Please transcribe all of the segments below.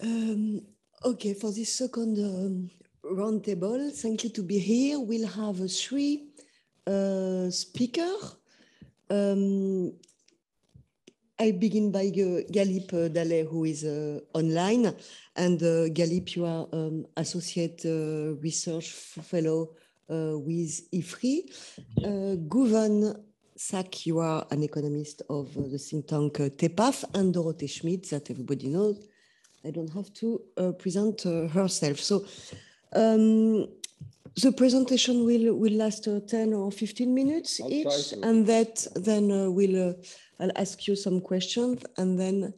Okay, for this second roundtable, thank you to be here. We'll have three speakers. I begin by Galip Dalay, who is online. And Galip, you are Associate Research Fellow with IFRI. Güven Sak, you are an economist of the think tank TEPAV, and Dorothée Schmid, that everybody knows. I don't have to present herself. So the presentation will last 10 or 15 minutes each, and then I'll ask you some questions, and then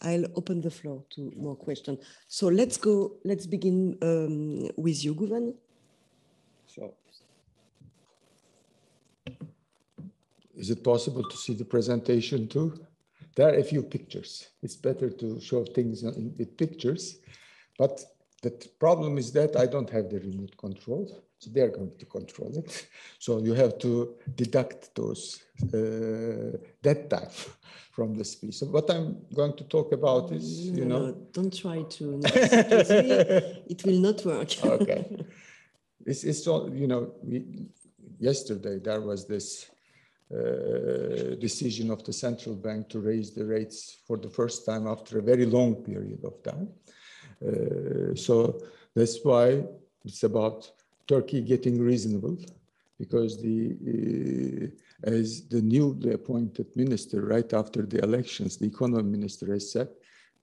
I'll open the floor to more questions. So let's begin with you, Güven. So, is it possible to see the presentation too? There are a few pictures. It's better to show things with pictures, but the problem is that I don't have the remote control, so they're going to control it. So you have to deduct those that time from the speech. So what I'm going to talk about is, No, don't try to. It will not work. Okay. It's all, yesterday there was this decision of the central bank to raise the rates for the first time after a very long period of time. So that's why it's about Turkey getting reasonable, because as the newly appointed minister right after the elections, the economy minister has said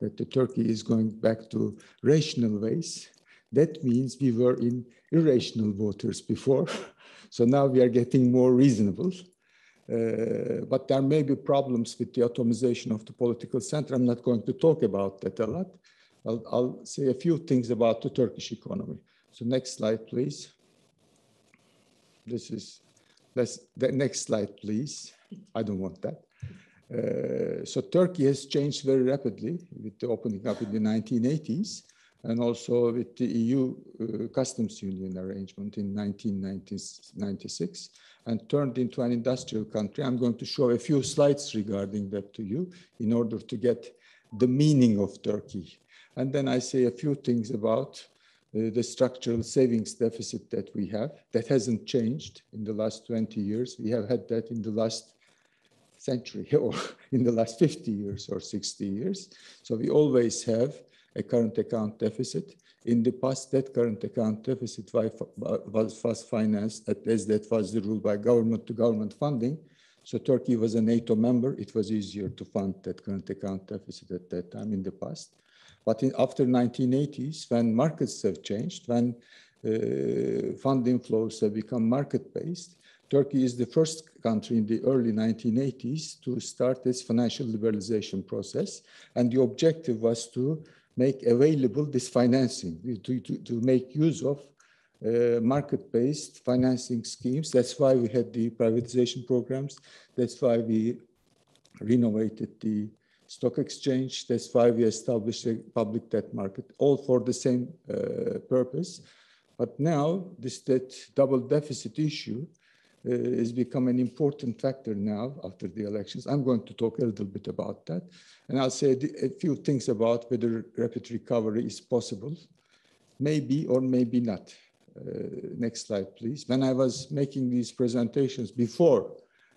that the Turkey is going back to rational ways. That means we were in irrational waters before. So now we are getting more reasonable. But there may be problems with the atomization of the political center. I'm not going to talk about that a lot. I'll say a few things about the Turkish economy. So next slide, please. The next slide, please. I don't want that. So Turkey has changed very rapidly with the opening up in the 1980s, and also with the EU customs union arrangement in 1996, and turned into an industrial country. I'm going to show a few slides regarding that to you in order to get the meaning of Turkey. And then I say a few things about the structural savings deficit that we have. That hasn't changed in the last 20 years. We have had that in the last century, or in the last 50 years or 60 years. So we always have a current account deficit. In the past, that current account deficit was financed, as that was the rule, by government-to-government funding. So Turkey was a NATO member. It was easier to fund that current account deficit at that time in the past. But after 1980s, when markets have changed, when funding flows have become market-based, Turkey is the first country in the early 1980s to start this financial liberalization process. And the objective was to make available this financing, to make use of market-based financing schemes. That's why we had the privatization programs. That's why we renovated the stock exchange. That's why we established a public debt market, all for the same purpose. But now this double deficit issue has become an important factor now after the elections. I'm going to talk a little bit about that. And I'll say a few things about whether rapid recovery is possible, maybe or maybe not. Next slide, please. When I was making these presentations before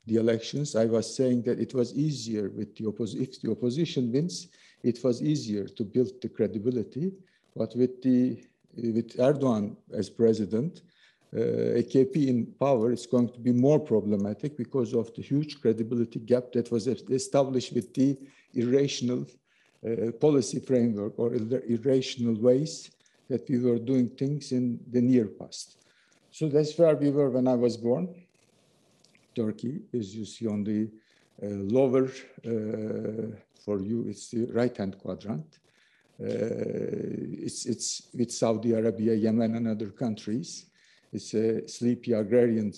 the elections, I was saying that it was easier with the opposition. If the opposition wins, it was easier to build the credibility. But with Erdoğan as president, AKP in power, is going to be more problematic because of the huge credibility gap that was established with the irrational policy framework or irrational ways that we were doing things in the near past. So that's where we were when I was born. Turkey, as you see on the lower, for you, it's the right-hand quadrant. It's with Saudi Arabia, Yemen, and other countries. It's a sleepy agrarian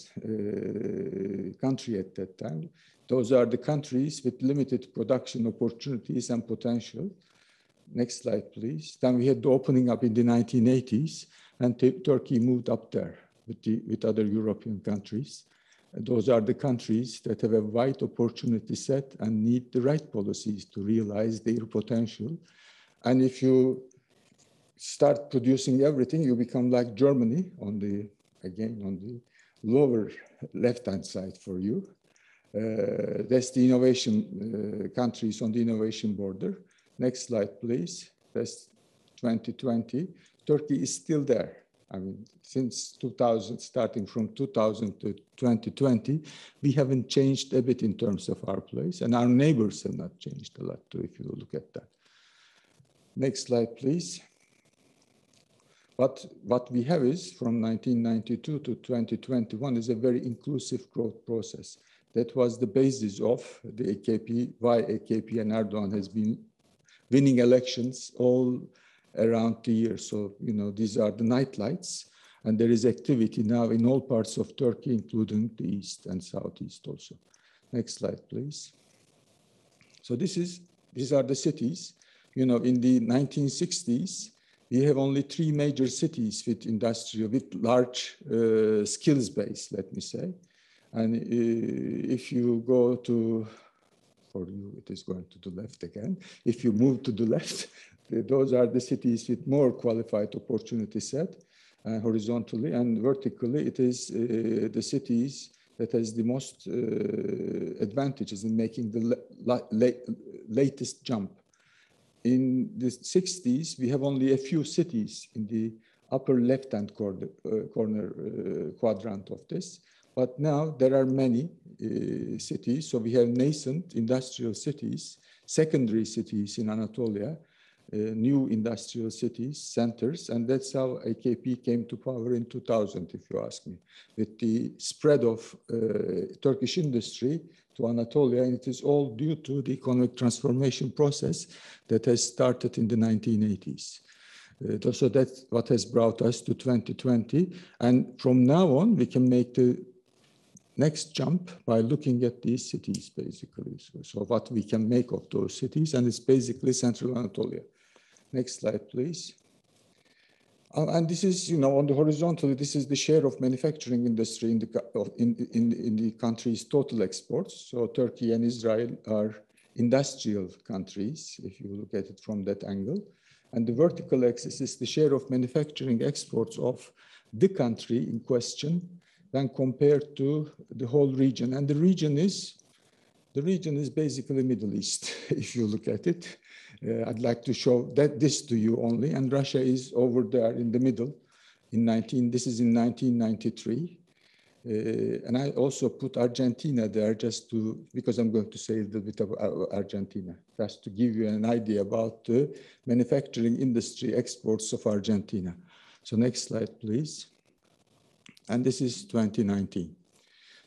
country at that time. Those are the countries with limited production opportunities and potential. Next slide, please. Then we had the opening up in the 1980s, and Turkey moved up there with other European countries. And those are the countries that have a wide opportunity set and need the right policies to realize their potential. And if you start producing everything, you become like Germany on the, again, on the lower left-hand side for you. That's the innovation countries on the innovation border. Next slide, please. That's 2020. Turkey is still there. I mean, since 2000, starting from 2000 to 2020, we haven't changed a bit in terms of our place, and our neighbors have not changed a lot too, if you look at that. Next slide, please. What we have is from 1992 to 2021 is a very inclusive growth process. That was the basis of the AKP, why AKP and Erdoğan has been winning elections all around the year. So, you know, these are the night lights, and there is activity now in all parts of Turkey, including the east and southeast also. Next slide, please. So these are the cities. You know, in the 1960s, we have only 3 major cities with industrial, with large skills base, let me say. And if you go to, for you, it is going to the left again. If you move to the left, those are the cities with more qualified opportunity set horizontally, and vertically, it is the cities that has the most advantages in making the latest jump. In the 60s, we have only a few cities in the upper left-hand corner quadrant of this. But now there are many cities. So we have nascent industrial cities, secondary cities in Anatolia, new industrial cities, centers, and that's how AKP came to power in 2000, if you ask me, with the spread of Turkish industry to Anatolia, and it is all due to the economic transformation process that has started in the 1980s. So that's what has brought us to 2020, and from now on, we can make the next jump by looking at these cities, basically. So what we can make of those cities, and it's basically Central Anatolia. Next slide, please. And this is, you know, on the horizontally, this is the share of manufacturing industry in the country's total exports. So Turkey and Israel are industrial countries, if you look at it from that angle. And the vertical axis is the share of manufacturing exports of the country in question when compared to the whole region. And the region is basically Middle East, if you look at it. I'd like to show this to you only, and Russia is over there in the middle. This is in 1993, and I also put Argentina there because I'm going to say a little bit about Argentina, just to give you an idea about the manufacturing industry exports of Argentina. So next slide, please. And this is 2019.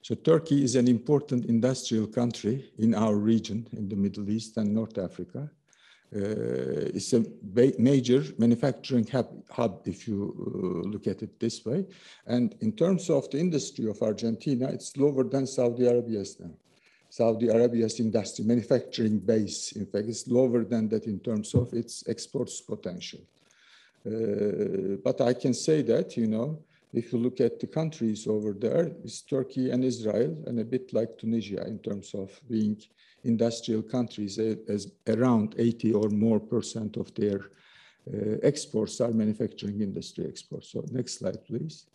So Turkey is an important industrial country in our region, in the Middle East and North Africa. It's a major manufacturing hub, if you look at it this way. And in terms of the industry of Argentina, it's lower than Saudi Arabia's now. Saudi Arabia's industry, manufacturing base, in fact, is lower than that in terms of its exports potential. But I can say that, you know, if you look at the countries over there, it's Turkey and Israel, and a bit like Tunisia in terms of being industrial countries, as around 80% or more of their exports are manufacturing industry exports. So next slide, please.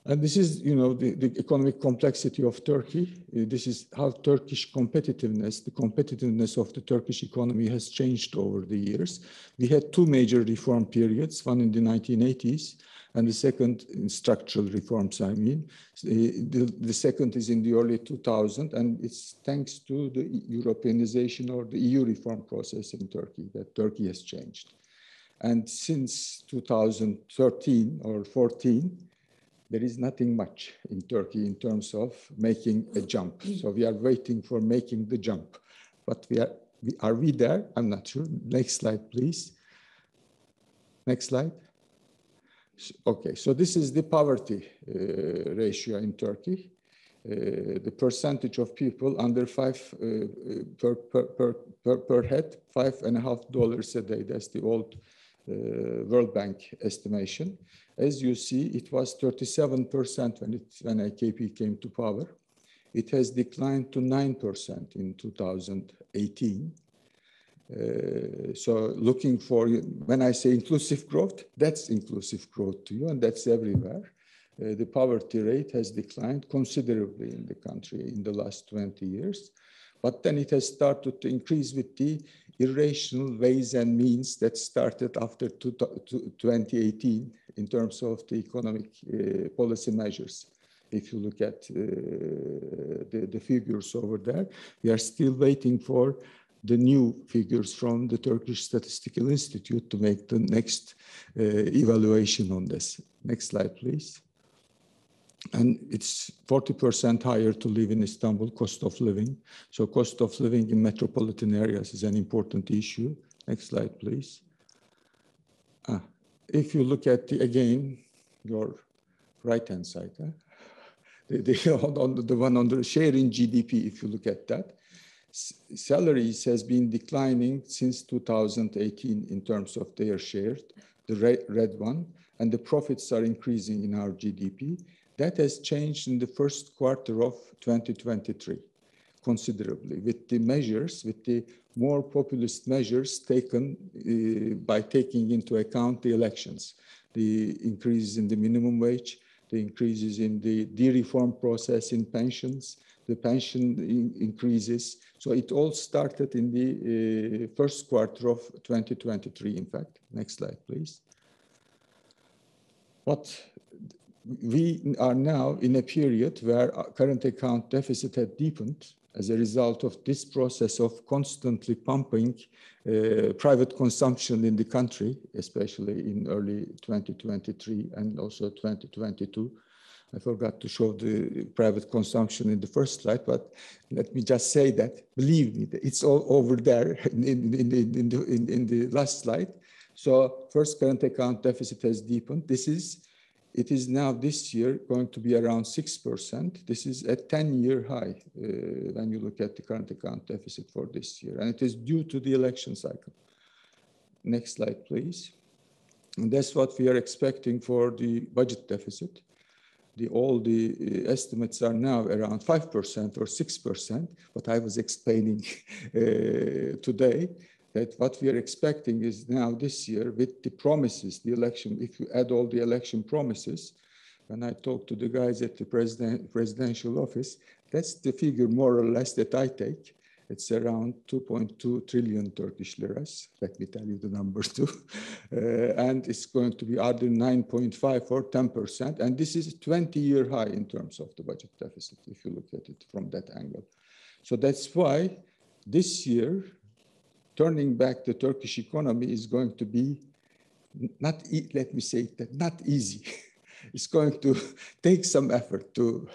And this is, you know, the economic complexity of Turkey. This is how Turkish competitiveness, the competitiveness of the Turkish economy has changed over the years. We had 2 major reform periods, one in the 1980s, and the second in structural reforms, I mean. The second is in the early 2000s, and it's thanks to the Europeanization or the EU reform process in Turkey that Turkey has changed. And since 2013 or 14, there is nothing much in Turkey in terms of making a jump. So we are waiting for making the jump. But are we there? I'm not sure. Next slide, please. Next slide. Okay, so this is the poverty ratio in Turkey. The percentage of people under per head, $5.50 a day. That's the old World Bank estimation. As you see, it was 37% when AKP came to power. It has declined to 9% in 2018. So looking for, when I say inclusive growth, that's inclusive growth to you, and that's everywhere. The poverty rate has declined considerably in the country in the last 20 years. But then it has started to increase with the irrational ways and means that started after 2018 in terms of the economic policy measures. If you look at the figures over there, we are still waiting for the new figures from the Turkish Statistical Institute to make the next evaluation on this. Next slide, please. And it's 40% higher to live in Istanbul, cost of living. So cost of living in metropolitan areas is an important issue. Next slide, please. If you look at, again, your right-hand side, the one on the share in GDP, if you look at that, salaries has been declining since 2018 in terms of their share, the red one, and the profits are increasing in our GDP. That has changed in the first quarter of 2023 considerably with the measures, with the more populist measures taken by taking into account the elections, the increases in the minimum wage, the increases in the reform process in pensions, the pension increases. So it all started in the first quarter of 2023, in fact. Next slide, please. But we are now in a period where current account deficit had deepened as a result of this process of constantly pumping private consumption in the country, especially in early 2023 and also 2022. I forgot to show the private consumption in the first slide, but let me just say that, believe me, it's all over there in the last slide. So first, current account deficit has deepened. It is now this year going to be around 6%. This is a 10-year high when you look at the current account deficit for this year. And it is due to the election cycle. Next slide, please. And that's what we are expecting for the budget deficit. All the estimates are now around 5% or 6%, but I was explaining today that what we are expecting is now this year with the promises, the election, if you add all the election promises, when I talk to the guys at the presidential office, that's the figure more or less that I take. It's around 2.2 trillion Turkish liras. Let me tell you the numbers too. And it's going to be either 9.5 or 10%. And this is a 20-year high in terms of the budget deficit, if you look at it from that angle. So that's why this year, turning back the Turkish economy is going to be let me say that, not easy. It's going to take some effort to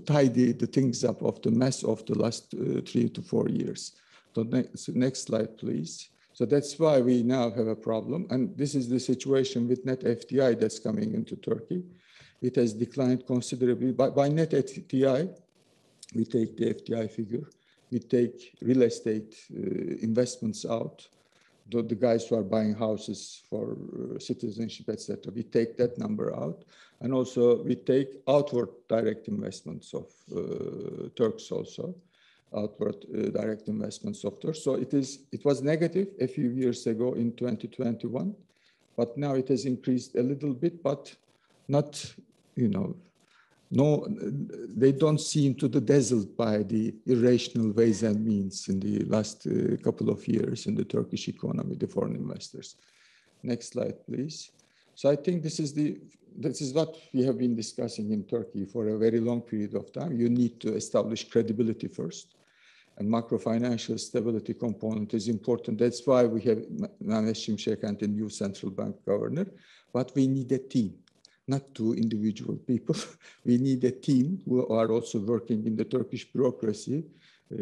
tidy the things up of the mess of the last 3 to 4 years. So next slide, please. So that's why we now have a problem. And this is the situation with net FDI that's coming into Turkey. It has declined considerably. By net FDI, we take the FDI figure. We take real estate investments out. The guys who are buying houses for citizenship, etc. We take that number out. And also we take outward direct investments of Turks also, outward direct investments of Turks. So it was negative a few years ago in 2021, but now it has increased a little bit, but not, no, they don't seem to be dazzled by the irrational ways and means in the last couple of years in the Turkish economy, the foreign investors. Next slide, please. So I think this is what we have been discussing in Turkey for a very long period of time. You need to establish credibility first, and macro-financial stability component is important. That's why we have Mehmet Şimşek and the new central bank governor, but we need a team. Not 2 individual people. We need a team who are also working in the Turkish bureaucracy,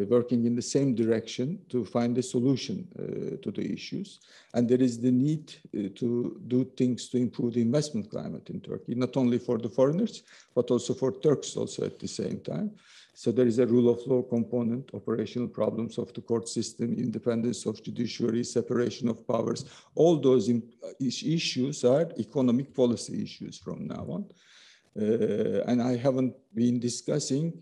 working in the same direction to find a solution to the issues. And there is the need to do things to improve the investment climate in Turkey, not only for the foreigners, but also for Turks also at the same time. So there is a rule of law component, operational problems of the court system, independence of judiciary, separation of powers. All those issues are economic policy issues from now on. And I haven't been discussing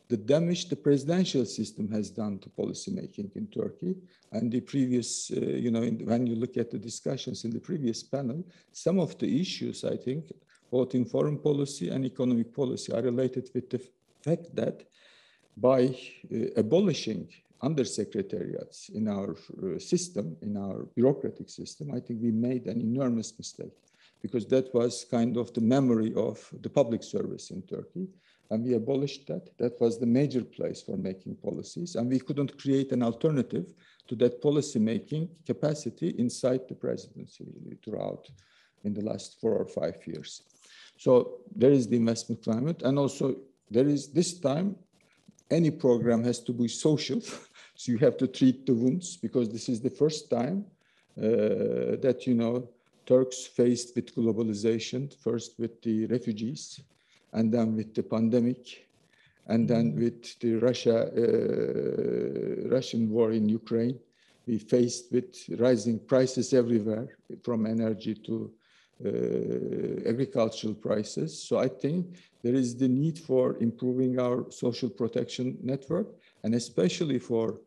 the damage the presidential system has done to policymaking in Turkey. And the previous, when you look at the discussions in the previous panel, some of the issues, I think, both in foreign policy and economic policy are related with the fact that by abolishing undersecretariats in our system, in our bureaucratic system, I think we made an enormous mistake, because that was kind of the memory of the public service in Turkey. And we abolished that. That was the major place for making policies. And we couldn't create an alternative to that policy-making capacity inside the presidency throughout in the last 4 or 5 years. So there is the investment climate. And also there is this time, any program has to be social. So you have to treat the wounds, because this is the first time that, Turks faced with globalization, first with the refugees, and then with the pandemic, and then with the Russian war in Ukraine. We faced with rising prices everywhere, from energy to agricultural prices. So I think there is the need for improving our social protection network, and especially for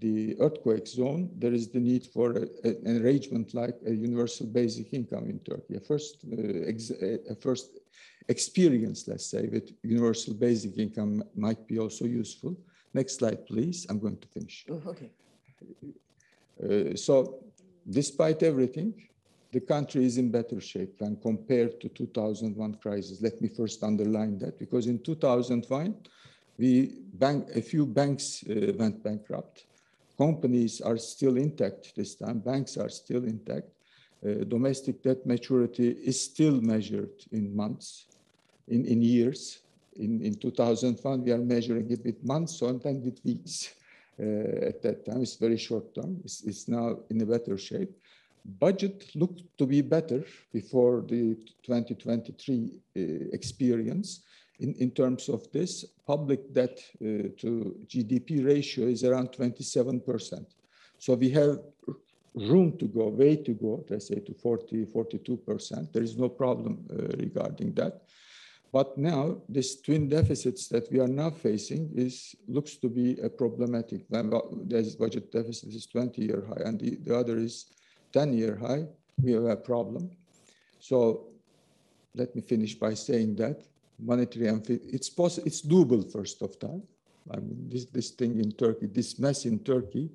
the earthquake zone, there is the need for an arrangement like a universal basic income in Turkey. A first experience, let's say, with universal basic income might be also useful. Next slide, please. I'm going to finish. Oh, okay. So despite everything, the country is in better shape when compared to 2001 crisis. Let me first underline that, because in 2001, a few banks went bankrupt. Companies are still intact this time. Banks are still intact. Domestic debt maturity is still measured in months, in years. In 2001, we are measuring it with months and then with weeks. At that time, it's very short term. It's now in a better shape. Budget looked to be better before the 2023 experience. In terms of this, public debt to GDP ratio is around 27%. So we have room to go, way to go, let's say to 42%. There is no problem regarding that. But now, this twin deficits that we are now facing looks to be a problematic. When there's budget deficit is 20-year high and the other is 10-year high, we have a problem. So let me finish by saying that monetary and it's doable first of time. I mean, this thing in Turkey, this mess in Turkey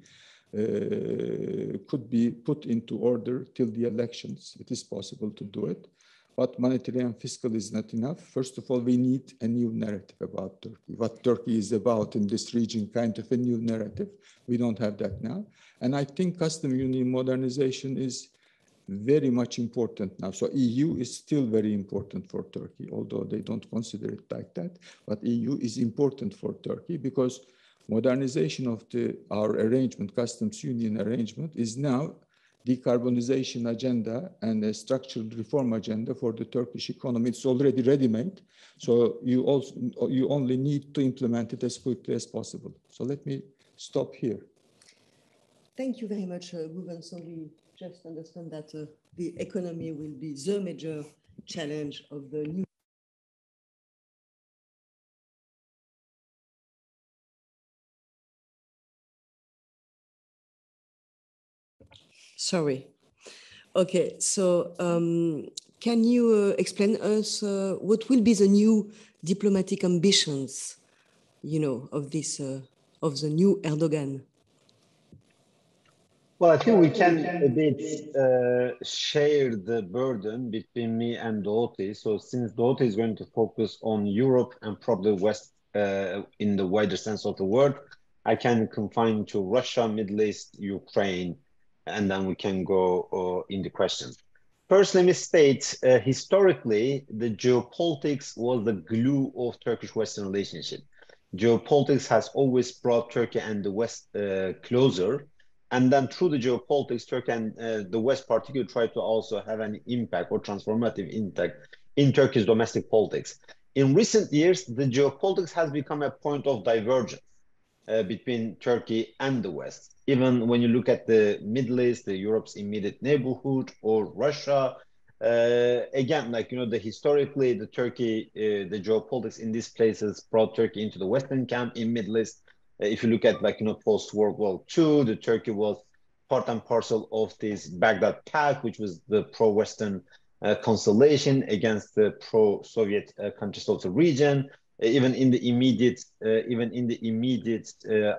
could be put into order till the elections. It is possible to do it, but monetary and fiscal is not enough. First of all, we need a new narrative about Turkey. What Turkey is about in this region, kind of a new narrative. We don't have that now. And I think custom union modernization is very much important now. So EU is still very important for Turkey, although they don't consider it like that. But EU is important for Turkey because modernization of our arrangement, customs union arrangement, is now decarbonization agenda and a structural reform agenda for the Turkish economy. It's already ready-made. So you only need to implement it as quickly as possible. So let me stop here. Thank you very much, Güven. So we just understand that the economy will be the major challenge of the new. Sorry. Okay, so can you explain us what will be the new diplomatic ambitions, of this of the new Erdogan? Well, I think we can a bit share the burden between me and Dorothée. So since Dorothée is going to focus on Europe and probably West in the wider sense of the word, I can confine to Russia, Middle East, Ukraine, and then we can go in the questions. First, let me state, historically, the geopolitics was the glue of Turkish-Western relationship. Geopolitics has always brought Turkey and the West closer. And then through the geopolitics, Turkey and the West particularly try to also have an impact or transformative impact in Turkey's domestic politics. In recent years, the geopolitics has become a point of divergence between Turkey and the West. Even when you look at the Middle East, Europe's immediate neighborhood, or Russia, Again, like, historically, the Turkey, the geopolitics in these places brought Turkey into the Western camp in Middle East. If you look at, like, post-World War II, the Turkey was part and parcel of this Baghdad Pact, which was the pro-Western constellation against the pro-Soviet countries of the region. Even in the immediate,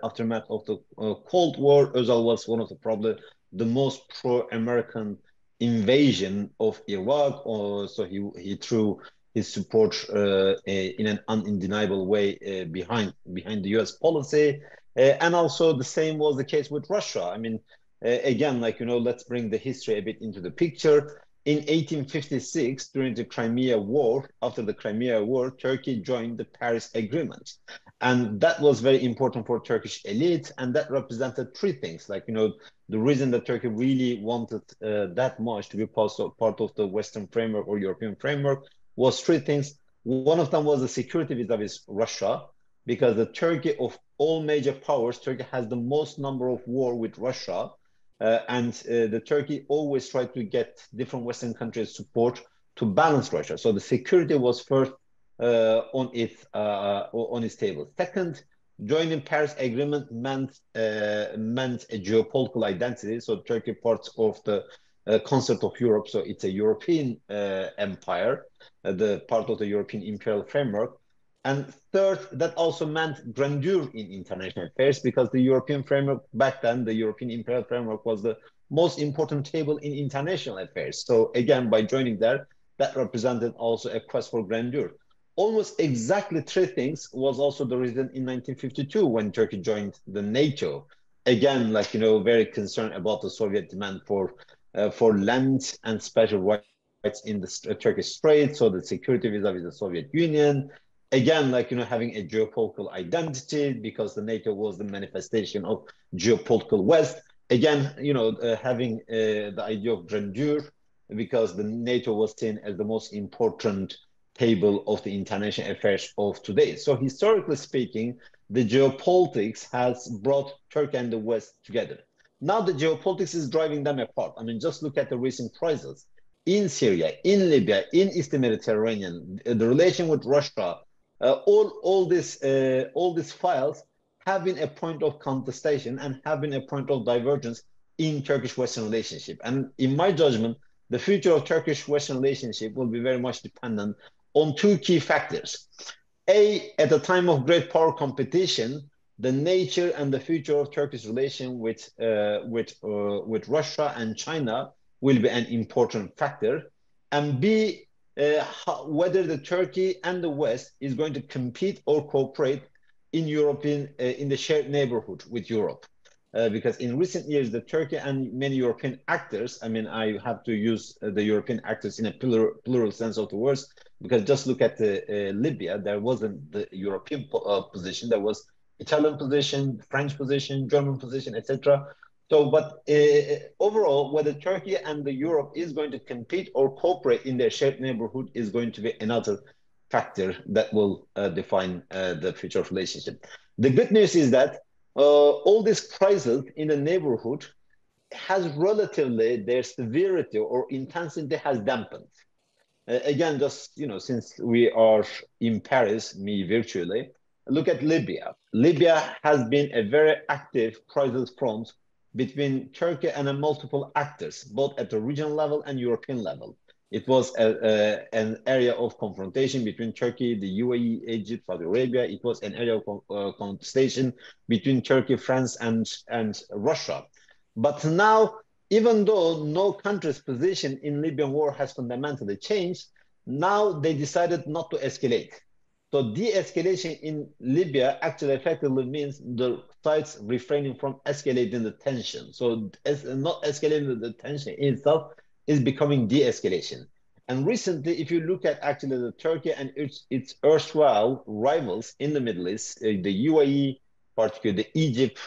aftermath of the Cold War, Özal was one of probably the most pro-American invasion of Iraq. So he threw his support in an undeniable way behind the U.S. policy, and also the same was the case with Russia. I mean, again, like, let's bring the history a bit into the picture. In 1856, during the Crimea War, after the Crimea War, Turkey joined the Paris Agreement. And that was very important for Turkish elite. And that represented three things. Like, the reason that Turkey really wanted that much to be part of the Western framework or European framework was three things. One of them was the security vis-a-vis Russia, because the Turkey of all major powers, Turkey has the most number of war with Russia. And the Turkey always tried to get different Western countries' support to balance Russia. So the security was first on its table. Second, joining Paris Agreement meant a geopolitical identity. So Turkey part of the concept of Europe. So it's a European empire, the part of the European imperial framework. And third, that also meant grandeur in international affairs, because the European framework back then, the European imperial framework, was the most important table in international affairs. So again, by joining there, that represented also a quest for grandeur. Almost exactly three things was also the reason in 1952 when Turkey joined the NATO. Again, like, very concerned about the Soviet demand for land and special rights in the Turkish Strait, so the security vis-a-vis the Soviet Union. Again, like, having a geopolitical identity, because the NATO was the manifestation of geopolitical West. Again, having the idea of grandeur, because the NATO was seen as the most important table of the international affairs of today. So historically speaking, the geopolitics has brought Turkey and the West together. Now the geopolitics is driving them apart. I mean, just look at the recent crises in Syria, in Libya, in Eastern Mediterranean, the relation with Russia. All these files have been a point of contestation and have been a point of divergence in Turkish-Western relationship. And in my judgment, the future of Turkish-Western relationship will be very much dependent on two key factors. At the time of great power competition, the nature and the future of Turkey's relation with Russia and China will be an important factor. And B, whether the Turkey and the West is going to compete or cooperate in the shared neighborhood with Europe. Because in recent years, the Turkey and many European actors, I mean, I have to use the European actors in a plural sense of the words, because just look at Libya, there wasn't the European position, there was Italian position, French position, German position, etc. So, but overall, whether Turkey and the Europe is going to compete or cooperate in their shared neighborhood is going to be another factor that will define the future of relationship. The good news is that all these crises in the neighborhood has relatively, their severity or intensity has dampened. Again, just, since we are in Paris, me virtually, look at Libya. Libya has been a very active crisis front between Turkey and multiple actors, both at the regional level and European level. It was an area of confrontation between Turkey, the UAE, Egypt, Saudi Arabia. It was an area of contestation between Turkey, France, and Russia. But now, even though no country's position in Libyan war has fundamentally changed, now they decided not to escalate. So de-escalation in Libya actually effectively means the sides refraining from escalating the tension. So not escalating the tension in itself is becoming de-escalation. And recently, if you look at actually the Turkey and its erstwhile rivals in the Middle East, the UAE, particularly the Egypt,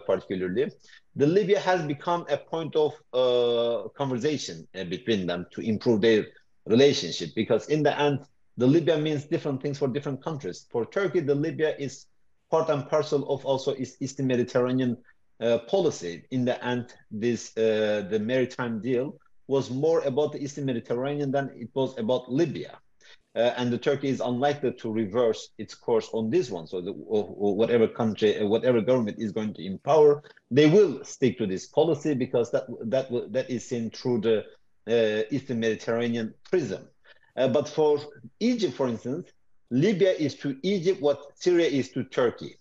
particularly, the Libya has become a point of conversation between them to improve their relationship, because in the end, the Libya means different things for different countries. For Turkey, the Libya is part and parcel of also its Eastern Mediterranean policy. In the end, the maritime deal was more about the Eastern Mediterranean than it was about Libya. And the Turkey is unlikely to reverse its course on this one. So whatever country, whatever government is going to empower, they will stick to this policy because that is seen through the Eastern Mediterranean prism. But for Egypt, for instance, Libya is to Egypt what Syria is to Turkey.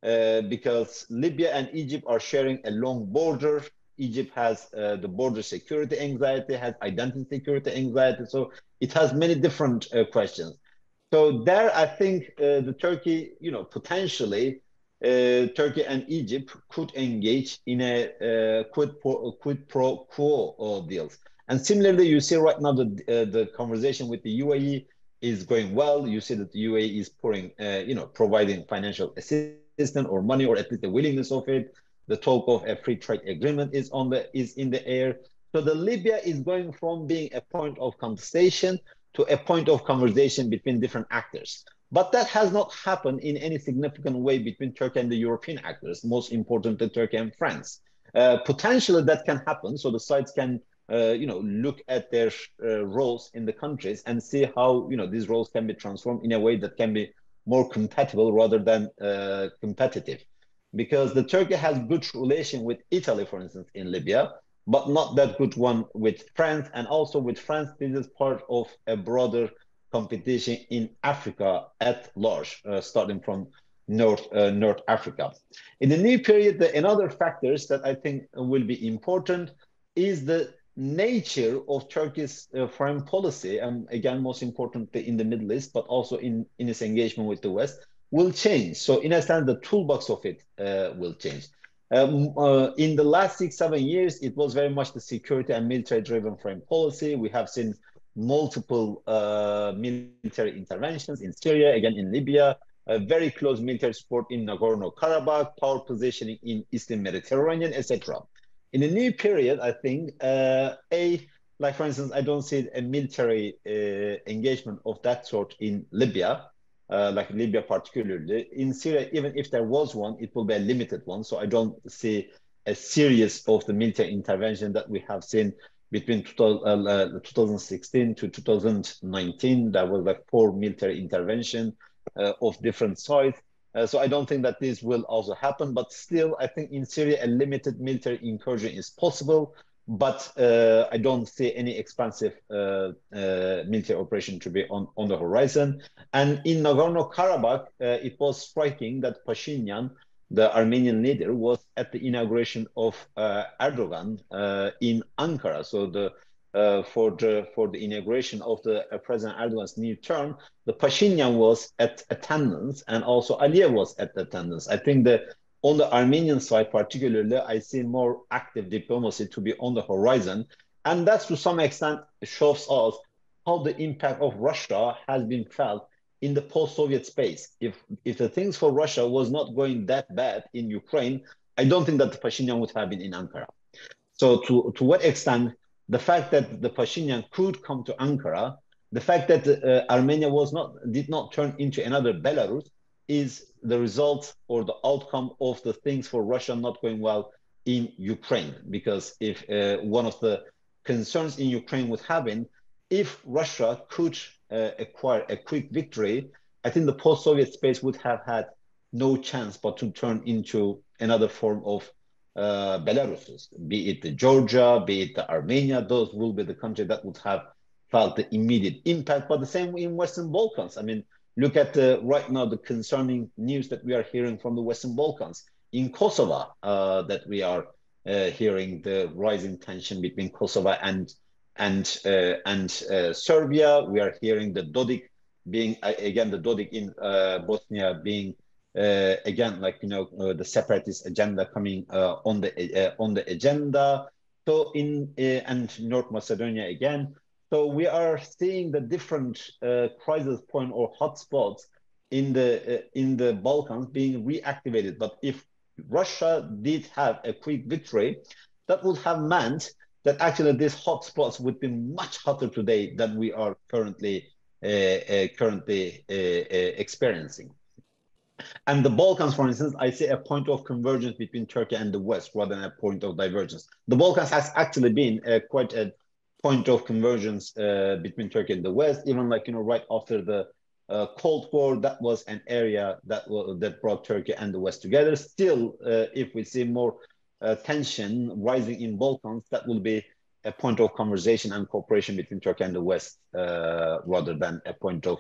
Because Libya and Egypt are sharing a long border. Egypt has the border security anxiety, has identity security anxiety. So it has many different questions. So there, I think the Turkey, potentially, Turkey and Egypt could engage in a quid pro quo deals. And similarly, you see right now the conversation with the UAE is going well. You see that the UAE is providing financial assistance or money, or at least the willingness of it. The talk of a free trade agreement is in the air. So the Libya is going from being a point of conversation to a point of conversation between different actors. But that has not happened in any significant way between Turkey and the European actors, most importantly Turkey and France. Potentially that can happen, so the sides can look at their roles in the countries and see how these roles can be transformed in a way that can be more compatible rather than competitive. Because the Turkey has good relation with Italy, for instance, in Libya, but not that good one with France. And also with France, this is part of a broader competition in Africa at large, starting from North Africa. In the new period, another factors that I think will be important is the nature of Turkey's foreign policy, and again, most importantly in the Middle East, but also in its engagement with the West, will change. So in a sense, the toolbox of it will change. In the last 6-7 years, it was very much the security and military-driven foreign policy. We have seen multiple military interventions in Syria, again in Libya, very close military support in Nagorno-Karabakh, power positioning in Eastern Mediterranean, etc. In the new period, I think, like for instance, I don't see a military engagement of that sort in Libya, like Libya particularly. In Syria, even if there was one, it will be a limited one. So I don't see a series of the military intervention that we have seen between 2016 to 2019. There was like 4 military intervention of different sides. So I don't think that this will also happen, but still, I think in Syria, a limited military incursion is possible, but I don't see any expansive military operation to be on the horizon. And in Nagorno-Karabakh, it was striking that Pashinyan, the Armenian leader, was at the inauguration of Erdoğan in Ankara. So for the inauguration of the President Erdoğan's new term, the Pashinyan was at attendance, and also Aliyev was at attendance. I think that on the Armenian side, particularly, I see more active diplomacy to be on the horizon, and that's to some extent shows us how the impact of Russia has been felt in the post-Soviet space. If the things for Russia was not going that bad in Ukraine, I don't think that the Pashinyan would have been in Ankara. So to what extent the fact that the Pashinyan could come to Ankara, the fact that Armenia did not turn into another Belarus, is the result or the outcome of the things for Russia not going well in Ukraine. Because if one of the concerns in Ukraine would have been, if Russia could acquire a quick victory, I think the post-Soviet space would have had no chance but to turn into another form of Belarus, be it the Georgia, be it the Armenia. Those will be the countries that would have felt the immediate impact. But the same in Western Balkans. I mean, look at right now the concerning news that we are hearing from the Western Balkans. In Kosovo, that we are hearing the rising tension between Kosovo and Serbia. We are hearing the Dodik being again the Dodik in Bosnia being again the separatist agenda coming on the agenda. So and North Macedonia again. So we are seeing the different crisis point or hotspots in the Balkans being reactivated. But if Russia did have a quick victory, that would have meant that actually these hotspots would be much hotter today than we are currently experiencing. And the Balkans, for instance, I see a point of convergence between Turkey and the West rather than a point of divergence. The Balkans has actually been quite a point of convergence between Turkey and the West. Even like, right after the Cold War, that was an area that brought Turkey and the West together. Still, if we see more tension rising in Balkans, that will be a point of conversation and cooperation between Turkey and the West, rather than a point of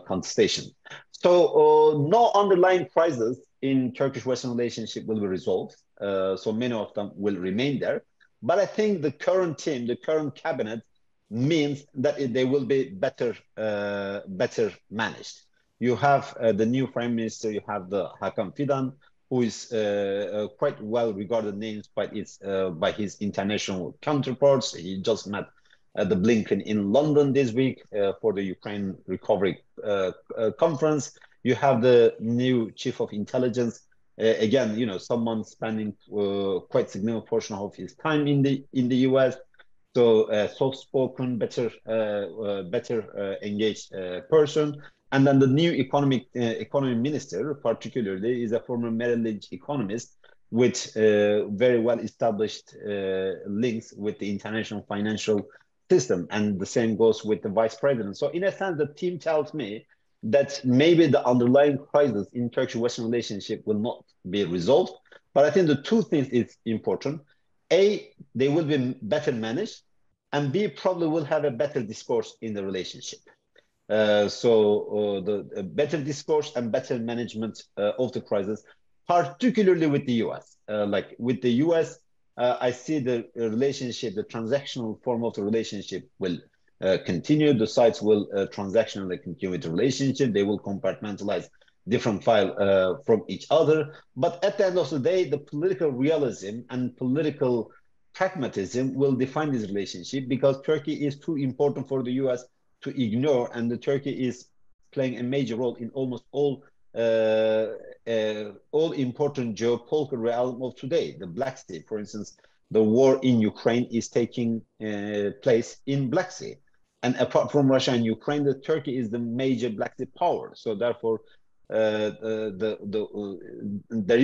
contestation. So no underlying crisis in Turkish-Western relationship will be resolved. So many of them will remain there. But I think the current team, the current cabinet, means that they will be better managed. You have the new prime minister, you have the Hakan Fidan, who is quite well regarded names by his international counterparts. He just met the Blinken in London this week for the Ukraine recovery conference. You have the new chief of intelligence. Again, someone spending quite significant portion of his time in the US. So soft-spoken, better engaged person. And then the new economy minister, particularly, is a former Merrill Lynch economist with very well-established links with the international financial system. And the same goes with the vice president. So in a sense, the team tells me that maybe the underlying crisis in Turkish-Western relationship will not be resolved. But I think the two things is important. A, they will be better managed, and B, probably will have a better discourse in the relationship. So the better discourse and better management of the crisis, particularly with the US. Like with the US, I see the relationship, the transactional form of the relationship will continue. The sides will transactionally continue with the relationship. They will compartmentalize different file from each other. But at the end of the day, the political realism and political pragmatism will define this relationship, because Turkey is too important for the US to ignore, and the Turkey is playing a major role in almost all important geopolitical realm of today. The Black Sea, for instance, the war in Ukraine is taking place in Black Sea. And apart from Russia and Ukraine, the Turkey is the major Black Sea power. So therefore, there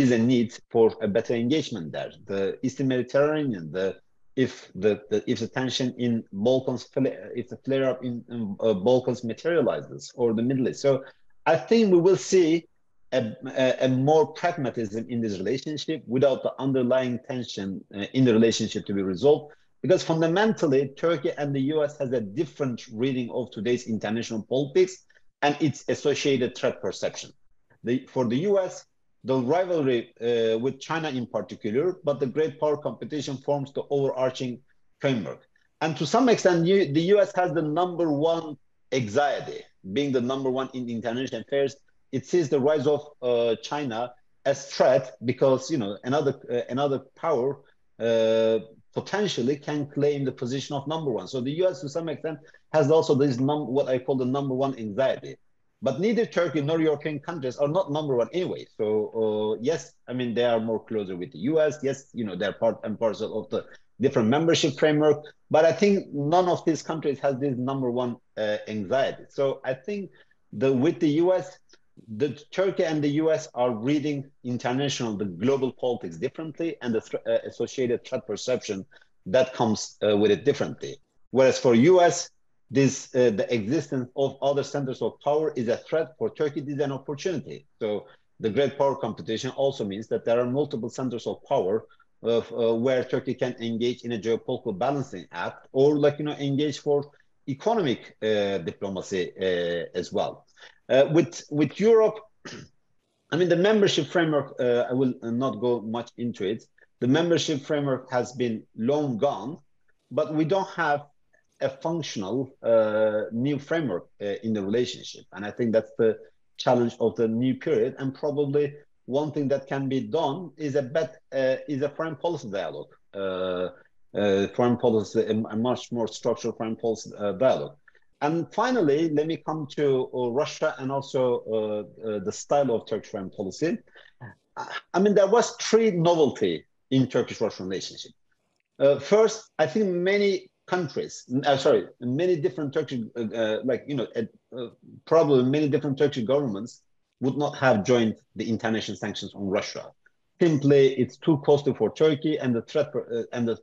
is a need for a better engagement there. The Eastern Mediterranean, if the tension in Balkans, if the flare up in Balkans materializes, or the Middle East. So I think we will see a more pragmatism in this relationship without the underlying tension in the relationship to be resolved. Because fundamentally, Turkey and the US has a different reading of today's international politics and its associated threat perception. For the US, the rivalry with China in particular, but the great power competition forms the overarching framework. And to some extent, the US has the number one anxiety, being the number one in international affairs. It sees the rise of China as threat because another power potentially can claim the position of number one. So the US to some extent has also this what I call the number one anxiety. But neither Turkey nor European countries are not number one anyway. So yes, I mean, they are more closer with the US. Yes, they're part and parcel of the different membership framework. But I think none of these countries has this number one anxiety. So I think with the US, the Turkey and the US are reading the global politics differently, and the associated threat perception that comes with it differently. Whereas for US, the existence of other centers of power is a threat. For Turkey, this is an opportunity. So the great power competition also means that there are multiple centers of power where Turkey can engage in a geopolitical balancing act, or engage for economic diplomacy as well. With Europe, I mean, the membership framework, I will not go much into it. The membership framework has been long gone, but we don't have a functional new framework in the relationship. And I think that's the challenge of the new period. And probably one thing that can be done is a foreign policy dialogue, a much more structured foreign policy dialogue. And finally, let me come to Russia and also the style of Turkish foreign policy. I mean, there was three novelty in Turkish-Russian relationship. First, I think many different Turkish, probably many different Turkish governments would not have joined the international sanctions on Russia. Simply, it's too costly for Turkey, and the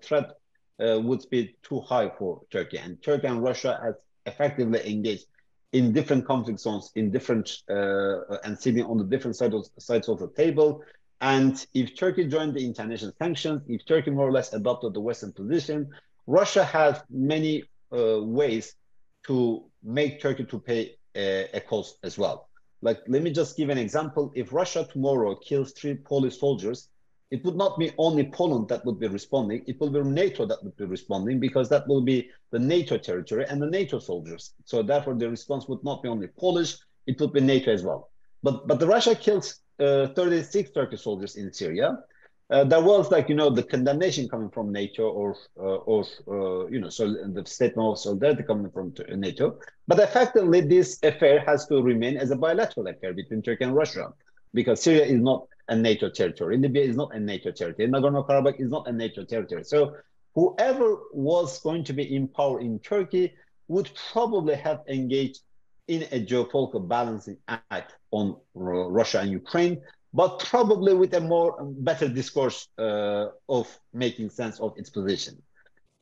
threat would be too high for Turkey. And Turkey and Russia has effectively engaged in different conflict zones, in different and sitting on the different sides of the table. And if Turkey joined the international sanctions, if Turkey more or less adopted the Western position, Russia has many ways to make Turkey to pay a cost as well. Like, let me just give an example. If Russia tomorrow kills 3 Polish soldiers, it would not be only Poland that would be responding, it will be NATO that would be responding, because that will be the NATO territory and the NATO soldiers. So therefore the response would not be only Polish, it would be NATO as well. But the Russia kills 36 Turkish soldiers in Syria. There was, like, the condemnation coming from NATO or so the statement of solidarity coming from NATO. But effectively, this affair has to remain as a bilateral affair between Turkey and Russia, because Syria is not a NATO territory. Libya is not a NATO territory. Nagorno-Karabakh is not a NATO territory. So whoever was going to be in power in Turkey would probably have engaged in a geopolitical balancing act on Russia and Ukraine, but probably with a better discourse of making sense of its position.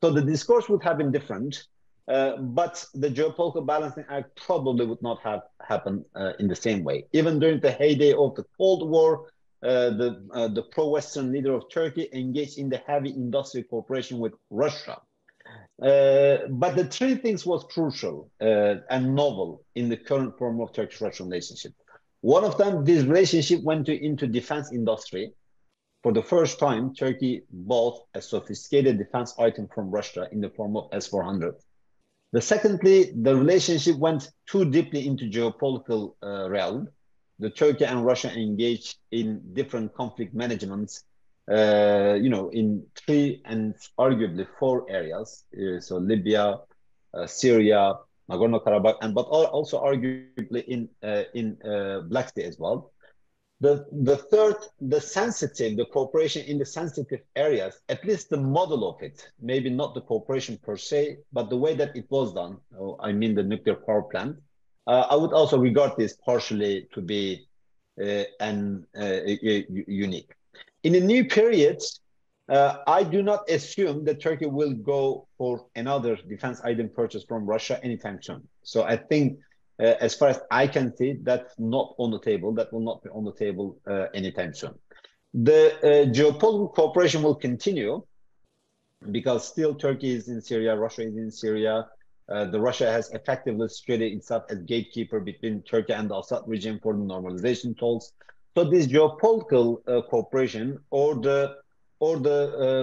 So the discourse would have been different, but the geopolitical balancing act probably would not have happened in the same way. Even during the heyday of the Cold War, the pro-Western leader of Turkey engaged in the heavy industrial cooperation with Russia. But the 3 things was crucial and novel in the current form of Turkish-Russian relationship. One of them, this relationship went into defense industry. For the first time, Turkey bought a sophisticated defense item from Russia in the form of S-400. Secondly, the relationship went too deeply into geopolitical realm. The Turkey and Russia engaged in different conflict managements, in 3 and arguably 4 areas. So Libya, Syria, Nagorno-Karabakh, but also arguably in Black Sea as well. The third, the cooperation in the sensitive areas, at least the model of it, maybe not the cooperation per se, but the way that it was done, I mean the nuclear power plant, I would also regard this partially to be unique. In a new period, I do not assume that Turkey will go for another defense item purchase from Russia anytime soon. So I think, as far as I can see, that's not on the table. That will not be on the table anytime soon. The geopolitical cooperation will continue because still Turkey is in Syria, Russia is in Syria. Russia has effectively situated itself as gatekeeper between Turkey and the Assad regime for the normalization talks. So this geopolitical cooperation or the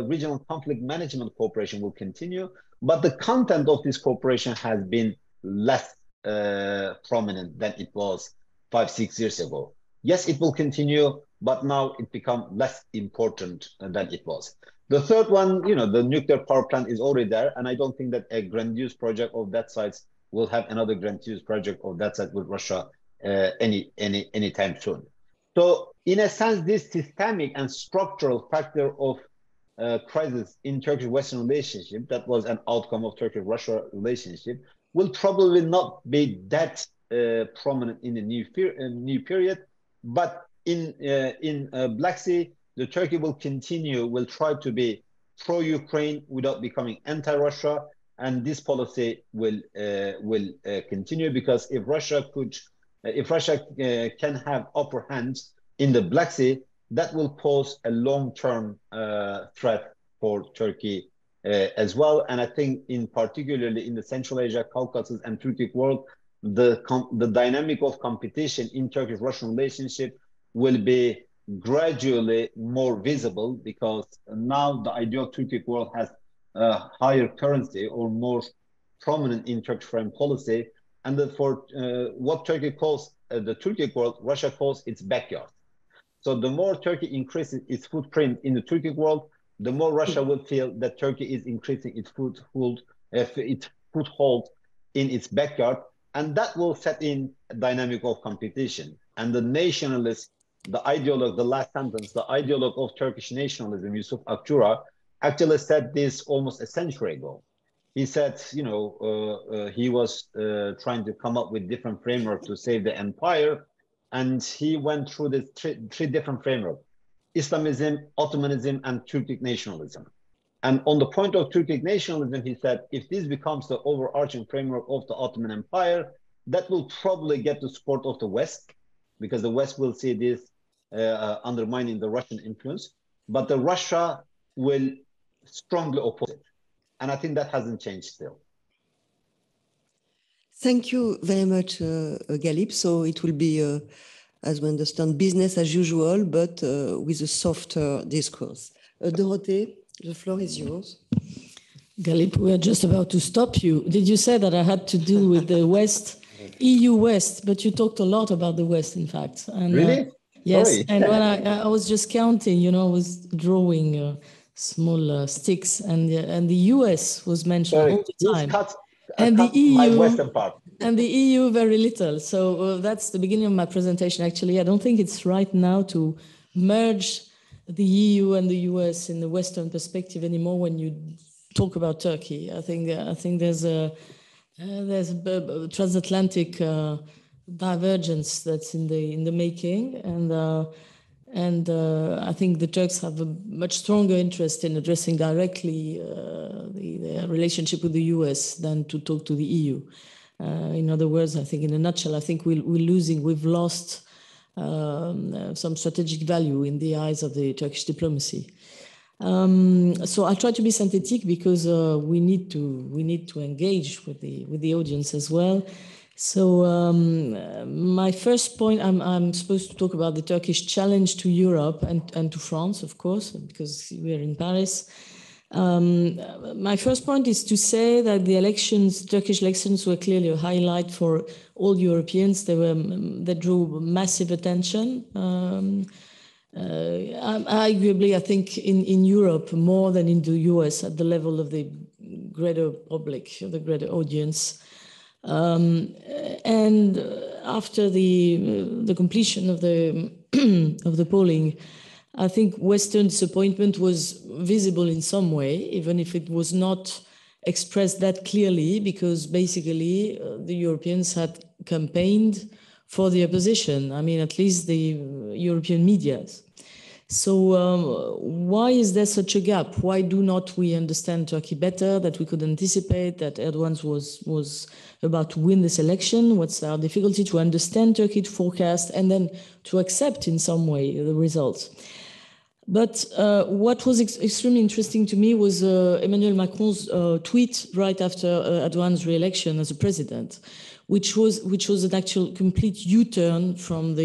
regional conflict management cooperation will continue, but the content of this cooperation has been less prominent than it was 5-6 years ago. Yes, it will continue, but now it becomes less important than it was. The third one, the nuclear power plant is already there, and I don't think that a grandiose project of that size will have another grandiose project of that size with Russia anytime soon. So, in a sense, this systemic and structural factor of crisis in Turkish-Western relationship that was an outcome of Turkish-Russia relationship will probably not be that prominent in the new period, but in Black Sea, the Turkey will try to be pro-Ukraine without becoming anti-Russia, and this policy will continue, because if Russia can have upper hands in the Black Sea, that will pose a long-term threat for Turkey as well. And I think, particularly in the Central Asia, Caucasus, and Turkic world, the dynamic of competition in Turkish-Russian relationship will be gradually more visible, because now the ideal Turkic world has a higher currency or more prominent in Turkish foreign policy, and for what Turkey calls the Turkic world, Russia calls its backyard. So the more Turkey increases its footprint in the Turkic world, the more Russia will feel that Turkey is increasing its foothold in its backyard, and that will set in a dynamic of competition. And the nationalists, the ideologue, the last sentence, the ideologue of Turkish nationalism, Yusuf Akçura, actually said this almost a century ago. He said, he was trying to come up with different framework to save the empire, and he went through the three different frameworks: Islamism, Ottomanism, and Turkic nationalism. And on the point of Turkic nationalism, he said, if this becomes the overarching framework of the Ottoman Empire, that will probably get the support of the West, because the West will see this undermining the Russian influence. But the Russia will strongly oppose it. And I think that hasn't changed still. Thank you very much, Galip. So it will be, as we understand, business as usual, but with a softer discourse. Dorothée, the floor is yours. Galip, we are just about to stop you. Did you say that I had to deal with the West, EU West, but you talked a lot about the West, in fact. And, really? Yes, Sorry. and when I was just counting, you know, I was drawing small sticks, and the US was mentioned all the time. And the EU, my western part. And the EU very little. So that's the beginning of my presentation. Actually, I don't think it's right now to merge the EU and the US in the Western perspective anymore when you talk about Turkey. I think there's a transatlantic divergence that's in the making, and I think the Turks have a much stronger interest in addressing directly the relationship with the US than to talk to the EU. In other words, I think in a nutshell, I think we've lost some strategic value in the eyes of the Turkish diplomacy. So I'll try to be synthetic because we need to engage with the audience as well. So my first point, I'm supposed to talk about the Turkish challenge to Europe and to France, of course, because we are in Paris. My first point is to say that the Turkish elections were clearly a highlight for all Europeans. They drew massive attention. Arguably, I think in Europe more than in the US at the level of the greater public, the greater audience. And after the completion of the polling, I think Western disappointment was visible in some way, even if it was not expressed that clearly, because basically the Europeans had campaigned for the opposition. I mean, at least the European medias. So why is there such a gap? Why do not we understand Turkey better, that we could anticipate that Erdoğan was about to win this election? What's our difficulty to understand Turkey, to forecast, and then to accept in some way the results? But what was extremely interesting to me was Emmanuel Macron's tweet right after Erdoğan's re-election as a president, which was an actual complete U-turn from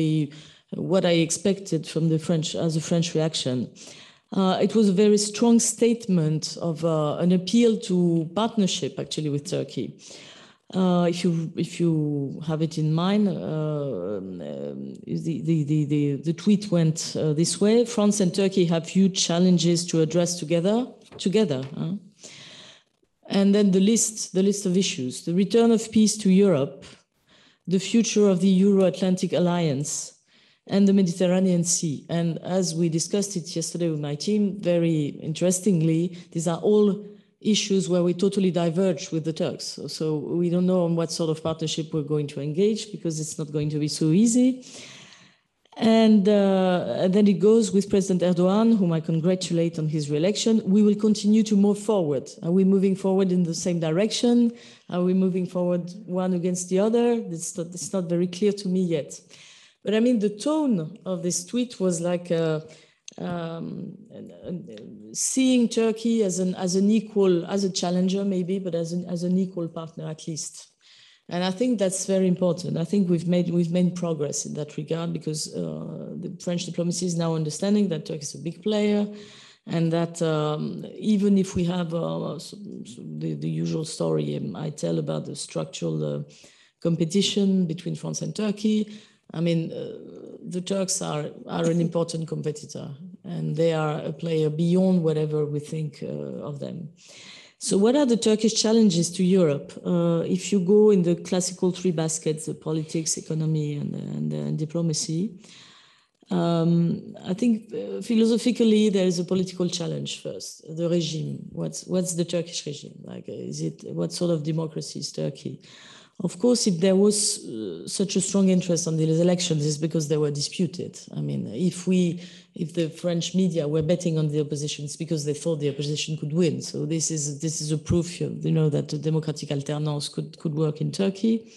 what I expected from the French as a French reaction. It was a very strong statement of an appeal to partnership, actually, with Turkey. If you have it in mind, the tweet went this way: France and Turkey have huge challenges to address together. And then the list of issues: the return of peace to Europe, the future of the Euro-Atlantic alliance, and the Mediterranean Sea. And as we discussed it yesterday with my team, very interestingly, these are all issues where we totally diverge with the Turks. So we don't know on what sort of partnership we're going to engage, because it's not going to be so easy. And then it goes with President Erdoğan, whom I congratulate on his re-election. We will continue to move forward. Are we moving forward in the same direction? Are we moving forward one against the other? It's not very clear to me yet. But I mean, the tone of this tweet was like seeing Turkey as an equal, as a challenger maybe, but as an equal partner at least. And I think that's very important. I think we've made progress in that regard, because the French diplomacy is now understanding that Turkey is a big player, and that even if we have the usual story I tell about the structural competition between France and Turkey, I mean, the Turks are an important competitor, and they are a player beyond whatever we think of them. So what are the Turkish challenges to Europe? If you go in the classical three baskets, the politics, economy, and diplomacy, I think philosophically there is a political challenge first. The regime. What's the Turkish regime? Like, what sort of democracy is Turkey? Of course, if there was such a strong interest on these elections, it's because they were disputed. I mean, if the French media were betting on the opposition, it's because they thought the opposition could win. So this is a proof, that the democratic alternance could work in Turkey.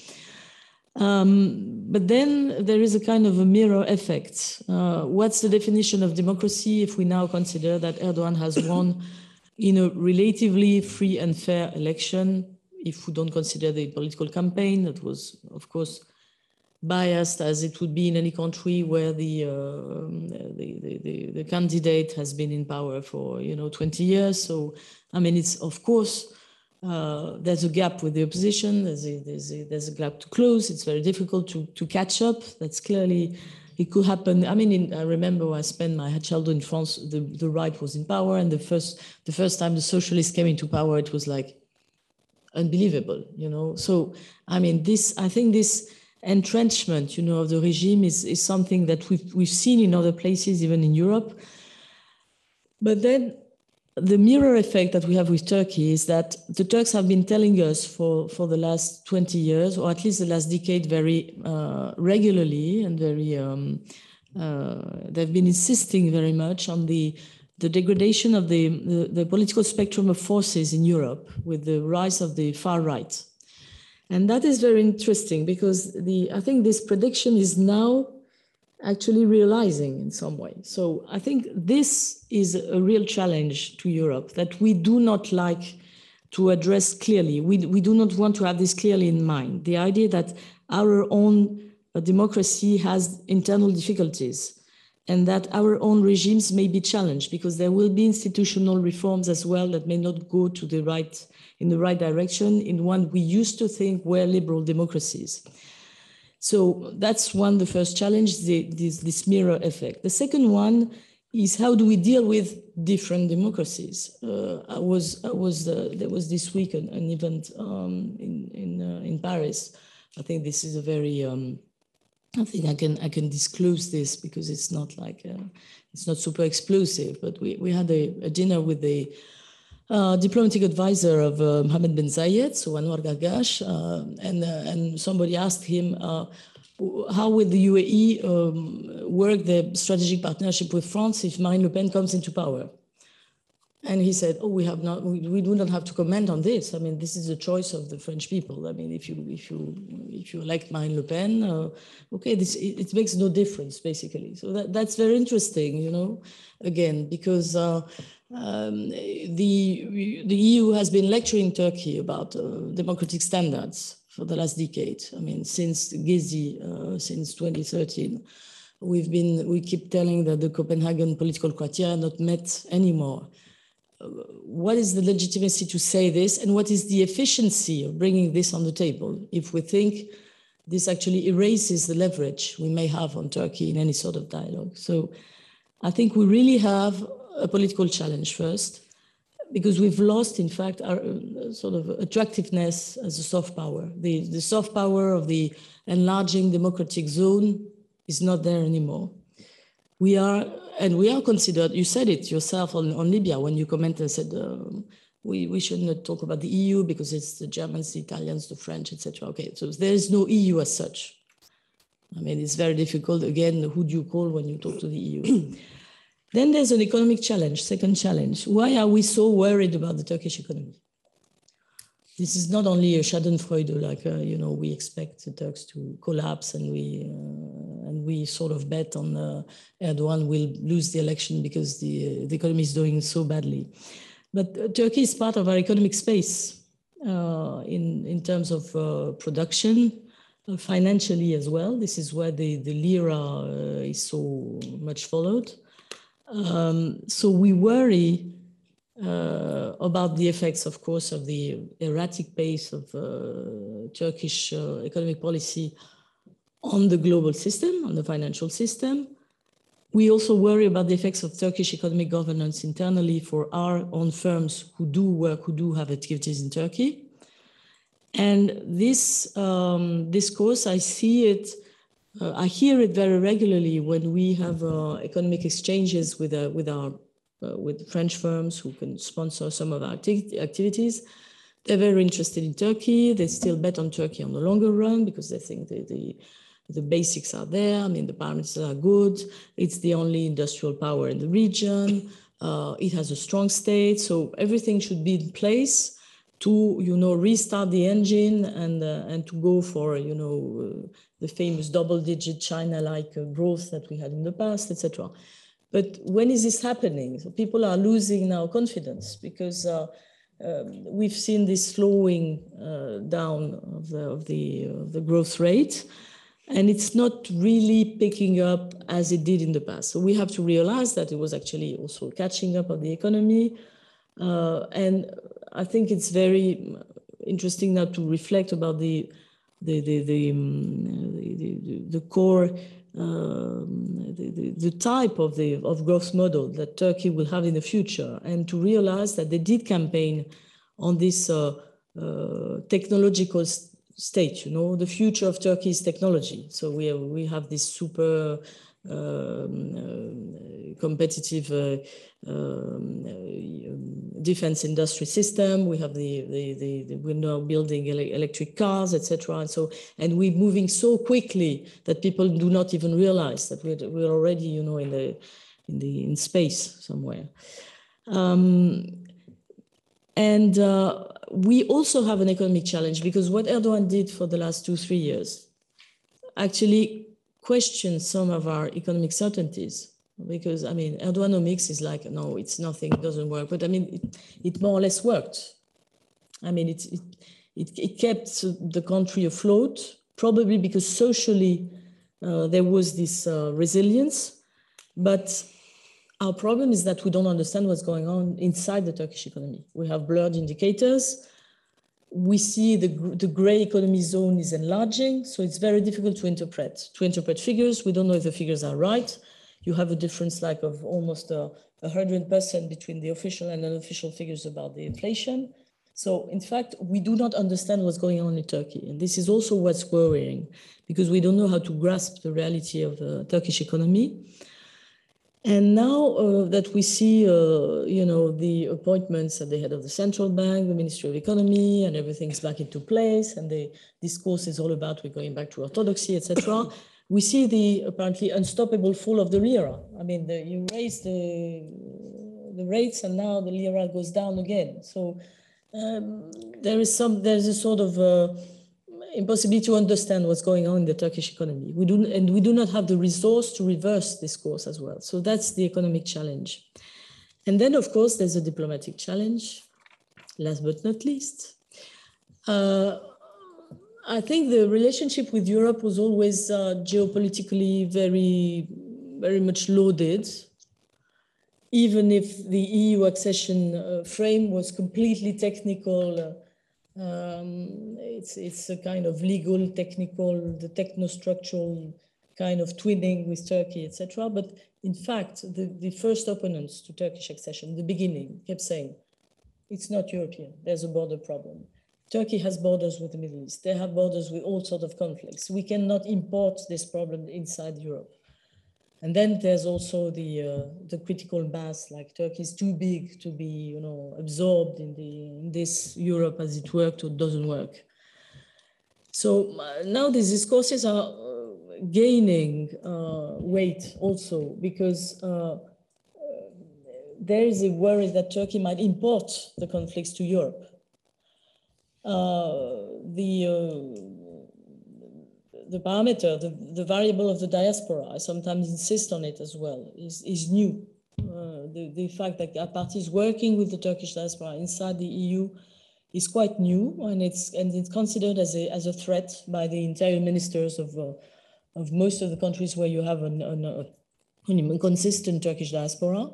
But then there is a kind of a mirror effect. What's the definition of democracy if we now consider that Erdoğan has won in a relatively free and fair election? If we don't consider the political campaign, that was, of course, biased as it would be in any country where the candidate has been in power for 20 years. So, I mean, it's of course there's a gap with the opposition. There's a gap to close. It's very difficult to catch up. That's clearly. It could happen. I mean, I remember when I spent my childhood in France. The right was in power, and the first time the socialists came into power, it was like unbelievable, So, I mean, I think this entrenchment, of the regime is something that we've seen in other places, even in Europe. But then the mirror effect that we have with Turkey is that the Turks have been telling us for the last 20 years, or at least the last decade, very regularly and very, they've been insisting very much on the degradation of the political spectrum of forces in Europe with the rise of the far right. And that is very interesting because I think this prediction is now actually realizing in some way. So I think this is a real challenge to Europe that we do not like to address clearly. We do not want to have this clearly in mind. The idea that our own democracy has internal difficulties and that our own regimes may be challenged because there will be institutional reforms as well that may not go in the right direction in one we used to think were liberal democracies. So that's the first challenge, this mirror effect. The second one is how do we deal with different democracies? There was this week an event in Paris. I think this is a very I think I can disclose this because it's not like it's not super explosive. But we had a dinner with the diplomatic advisor of Mohammed bin Zayed, so Anwar Gargash, and somebody asked him how will the UAE work the strategic partnership with France if Marine Le Pen comes into power. And he said, "Oh, we do not have to comment on this. I mean, this is the choice of the French people. I mean, if you elect Marine Le Pen, okay, it makes no difference basically." So that's very interesting, again, because the EU has been lecturing Turkey about democratic standards for the last decade. I mean, since Gezi, since 2013, we keep telling that the Copenhagen political criteria are not met anymore. What is the legitimacy to say this, and what is the efficiency of bringing this on the table if we think this actually erases the leverage we may have on Turkey in any sort of dialogue? So I think we really have a political challenge first, because we've lost, in fact, our sort of attractiveness as a soft power. The soft power of the enlarging democratic zone is not there anymore. We are considered, you said it yourself on Libya when you commented and said, we should not talk about the EU because it's the Germans, the Italians, the French, etc. Okay, so there is no EU as such. I mean, it's very difficult. Again, who do you call when you talk to the EU? Then there's an economic challenge, second challenge. Why are we so worried about the Turkish economy? This is not only a schadenfreude, like, we expect the Turks to collapse and we sort of bet on Erdoğan will lose the election because the economy is doing so badly. But Turkey is part of our economic space in terms of production, financially as well. This is where the lira is so much followed. So we worry about the effects, of course, of the erratic pace of Turkish economic policy on the global system, on the financial system. We also worry about the effects of Turkish economic governance internally for our own firms who do have activities in Turkey. And this discourse, I hear it very regularly when we have economic exchanges with French firms who can sponsor some of our activities. They're very interested in Turkey. They still bet on Turkey on the longer run because they think the basics are there. I mean, the parameters are good. It's the only industrial power in the region. It has a strong state. So everything should be in place to, restart the engine and to go for, the famous double-digit China-like growth that we had in the past, etc. But when is this happening? So people are losing now confidence because we've seen this slowing down of the growth rate, and it's not really picking up as it did in the past. So we have to realize that it was actually also catching up of the economy, and I think it's very interesting now to reflect about the core, the type of growth model that Turkey will have in the future, and to realize that they did campaign on this technological state. The future of Turkey is technology. So we have this super competitive defense industry system. We have we're now building electric cars, etc. And we're moving so quickly that people do not even realize that we're already, in space somewhere. We also have an economic challenge because what Erdoğan did for the last 2-3 years actually questioned some of our economic certainties. Because, I mean, Erdoğanomics is like, no, it's nothing, it doesn't work. But I mean, it more or less worked. I mean, it kept the country afloat, probably because socially there was this resilience. But our problem is that we don't understand what's going on inside the Turkish economy. We have blurred indicators. We see the gray economy zone is enlarging, so it's very difficult to interpret figures. We don't know if the figures are right. You have a difference like of almost 100% between the official and unofficial figures about the inflation. So in fact, we do not understand what's going on in Turkey. And this is also what's worrying because we don't know how to grasp the reality of the Turkish economy. And now that we see, the appointments at the head of the central bank, the Ministry of Economy, and everything's back into place, and the discourse is all about we're going back to orthodoxy, etc. We see the apparently unstoppable fall of the lira. I mean, you raise the rates, and now the lira goes down again. So there's a sort of impossibility to understand what's going on in the Turkish economy. We do not have the resource to reverse this course as well. So that's the economic challenge. And then, of course, there's a diplomatic challenge, last but not least. I think the relationship with Europe was always geopolitically very, very much loaded, even if the EU accession frame was completely technical. It's a kind of legal, technical, the technostructural kind of twinning with Turkey, etc. But in fact, the first opponents to Turkish accession, the beginning, kept saying, it's not European, there's a border problem. Turkey has borders with the Middle East. They have borders with all sorts of conflicts. We cannot import this problem inside Europe. And then there's also the critical mass, like Turkey is too big to be, absorbed in this Europe as it worked or doesn't work. So now these discourses are gaining weight also because there is a worry that Turkey might import the conflicts to Europe. The parameter, the variable of the diaspora, I sometimes insist on it as well, is new. The fact that our party is working with the Turkish diaspora inside the EU is quite new, and it's considered as a threat by the interior ministers of most of the countries where you have an consistent Turkish diaspora.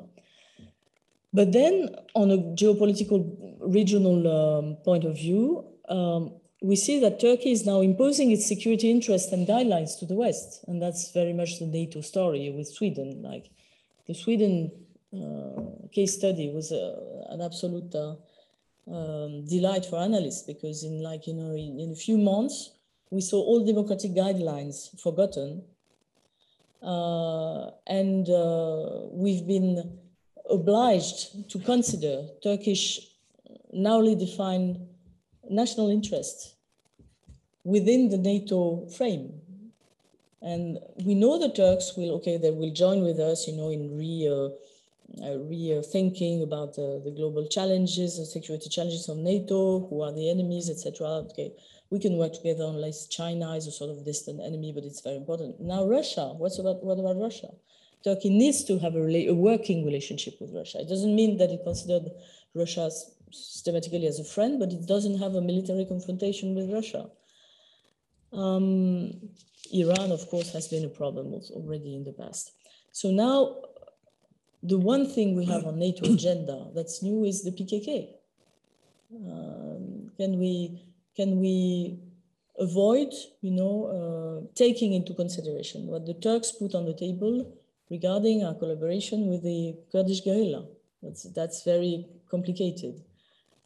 But then, on a geopolitical regional point of view, we see that Turkey is now imposing its security interests and guidelines to the West. And that's very much the NATO story with Sweden. Like the Sweden case study was an absolute delight for analysts because in a few months, we saw all democratic guidelines forgotten. And we've been obliged to consider Turkish narrowly defined national interest within the NATO frame. And we know the Turks will, they will join with us, in rethinking about the global challenges, the security challenges of NATO, who are the enemies, etc. Okay, we can work together unless China is a sort of distant enemy, but it's very important. Now Russia, what about Russia? Turkey needs to have a working relationship with Russia. It doesn't mean that it considered Russia systematically as a friend, but it doesn't have a military confrontation with Russia. Iran, of course, has been a problem already in the past. So now, the one thing we have on NATO agenda that's new is the PKK. Can we avoid, taking into consideration what the Turks put on the table regarding our collaboration with the Kurdish guerrilla? That's very complicated.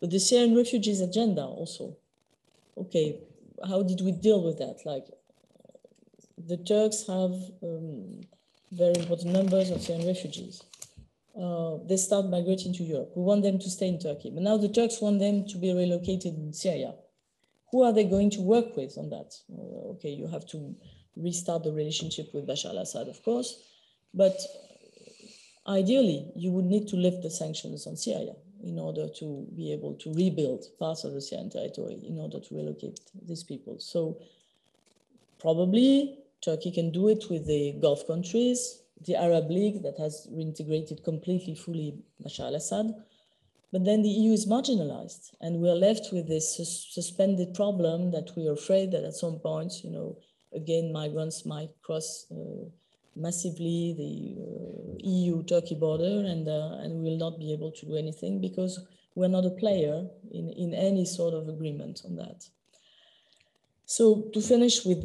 But the Syrian refugees agenda also. Okay, how did we deal with that? Like, the Turks have very important numbers of Syrian refugees. They start migrating to Europe. We want them to stay in Turkey. But now the Turks want them to be relocated in Syria. Who are they going to work with on that? Okay, you have to restart the relationship with Bashar al-Assad, of course. But ideally, you would need to lift the sanctions on Syria in order to be able to rebuild parts of the Syrian territory in order to relocate these people. So probably Turkey can do it with the Gulf countries, the Arab League that has reintegrated completely, fully Bashar al-Assad. But then the EU is marginalized, and we're left with this suspended problem that we are afraid that at some point, again, migrants might cross massively the EU-Turkey border, and we will not be able to do anything because we're not a player in any sort of agreement on that. So to finish with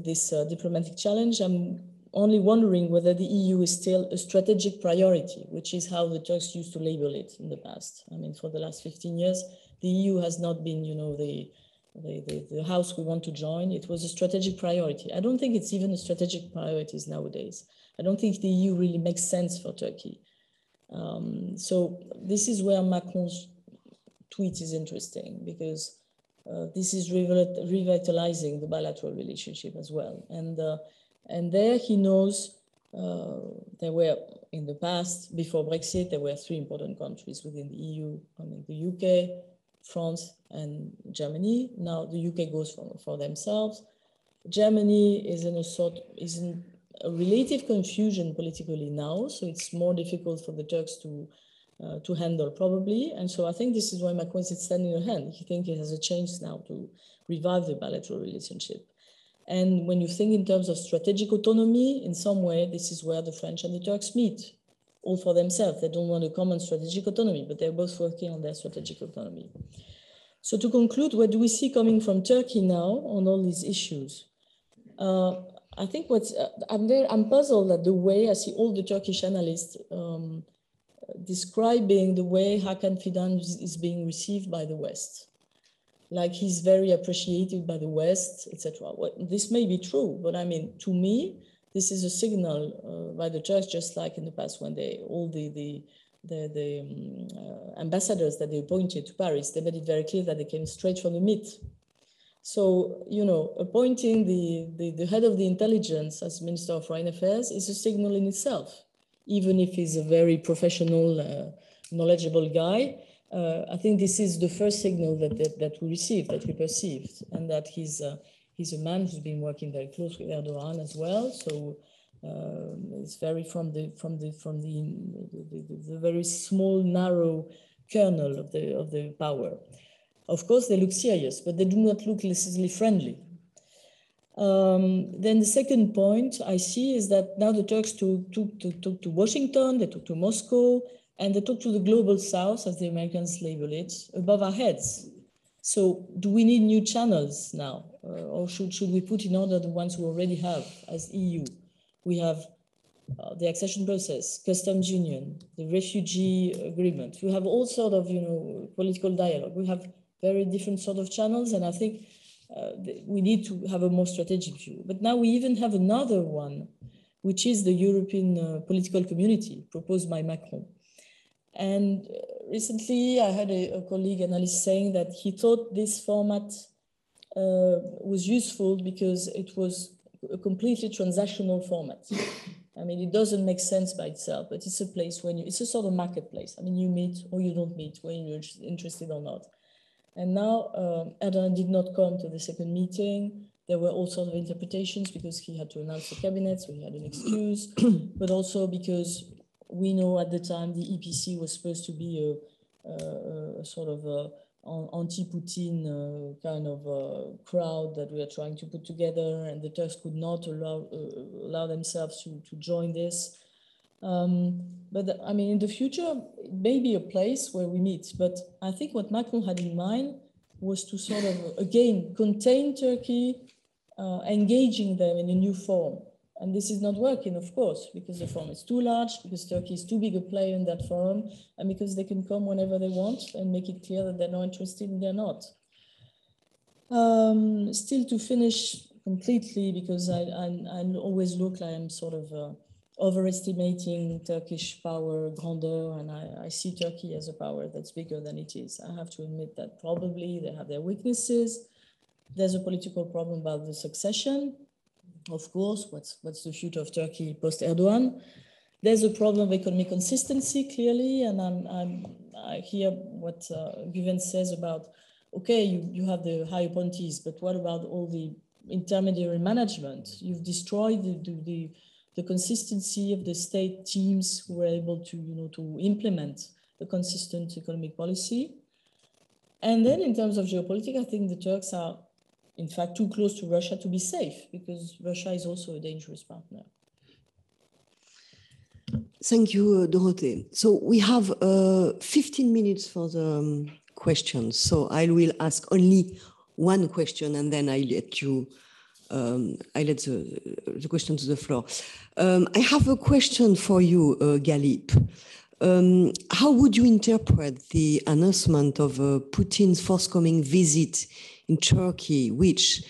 this diplomatic challenge, I'm only wondering whether the EU is still a strategic priority, which is how the Turks used to label it in the past. I mean, for the last 15 years, the EU has not been, the house we want to join. It was a strategic priority. I don't think it's even a strategic priority nowadays. I don't think the EU really makes sense for Turkey. So this is where Macron's tweet is interesting, because this is revitalizing the bilateral relationship as well. And there he knows there were, in the past, before Brexit, there were 3 important countries within the EU, the UK, France, and Germany. Now the UK goes for themselves. Germany is in a relative confusion politically now, so it's more difficult for the Turks to handle probably. And so I think this is why Macron is extending a hand. He thinks he has a chance now to revive the bilateral relationship. And when you think in terms of strategic autonomy, in some way, this is where the French and the Turks meet, all for themselves. They don't want a common strategic autonomy, but they're both working on their strategic autonomy. So to conclude, what do we see coming from Turkey now on all these issues? I think I'm puzzled at the way I see all the Turkish analysts describing the way Hakan Fidan is being received by the West. Like he's very appreciated by the West, etc. Well, this may be true, but I mean, to me, this is a signal by the Turks, just like in the past when all the ambassadors that they appointed to Paris, they made it very clear that they came straight from the MIT. So, appointing the head of the intelligence as Minister of Foreign Affairs is a signal in itself, even if he's a very professional, knowledgeable guy. I think this is the first signal that we received, that we perceived, and that he's a man who's been working very close with Erdoğan as well. So it's very from the very small, narrow kernel of the power. Of course, they look serious, but they do not look necessarily friendly. Then the second point I see is that now the Turks took to Washington, they took to Moscow, and they talk to the global south, as the Americans label it, above our heads. So do we need new channels now? Or should we put in order the ones we already have as EU? We have the accession process, customs union, the refugee agreement. We have all sort of, political dialogue. We have very different sort of channels, and I think we need to have a more strategic view. But now we even have another one, which is the European political community proposed by Macron. And recently I heard a colleague analyst saying that he thought this format was useful because it was a completely transactional format. I mean, it doesn't make sense by itself, but it's a place when it's a sort of marketplace. I mean, you meet or you don't meet when you're interested or not. And now Erdoğan did not come to the second meeting. There were all sorts of interpretations because he had to announce the cabinet, so he had an excuse, but also because we know at the time the EPC was supposed to be a sort of anti-Putin kind of crowd that we are trying to put together, and the Turks could not allow themselves to join this. But I mean, in the future, it may be a place where we meet. But I think what Macron had in mind was to sort of, again, contain Turkey, engaging them in a new form. And this is not working, of course, because the forum is too large, because Turkey is too big a player in that forum, and because they can come whenever they want and make it clear that they're not interested and they're not. Still to finish completely, because I always look like I'm sort of overestimating Turkish power, grandeur, and I see Turkey as a power that's bigger than it is. I have to admit that probably they have their weaknesses. There's a political problem about the succession. Of course, what's the future of Turkey post-Erdoğan? There's a problem of economic consistency, clearly, and I hear what Güven says about, okay, you have the high appointees, but what about all the intermediary management? You've destroyed the consistency of the state teams who were able to, to implement a consistent economic policy. And then in terms of geopolitics, I think the Turks are, in fact, too close to Russia to be safe, because Russia is also a dangerous partner. Thank you, Dorothée. So we have 15 minutes for the questions. So I will ask only one question, and then I let you. I let the question to the floor. I have a question for you, Galip. How would you interpret the announcement of Putin's forthcoming visit in Turkey, which,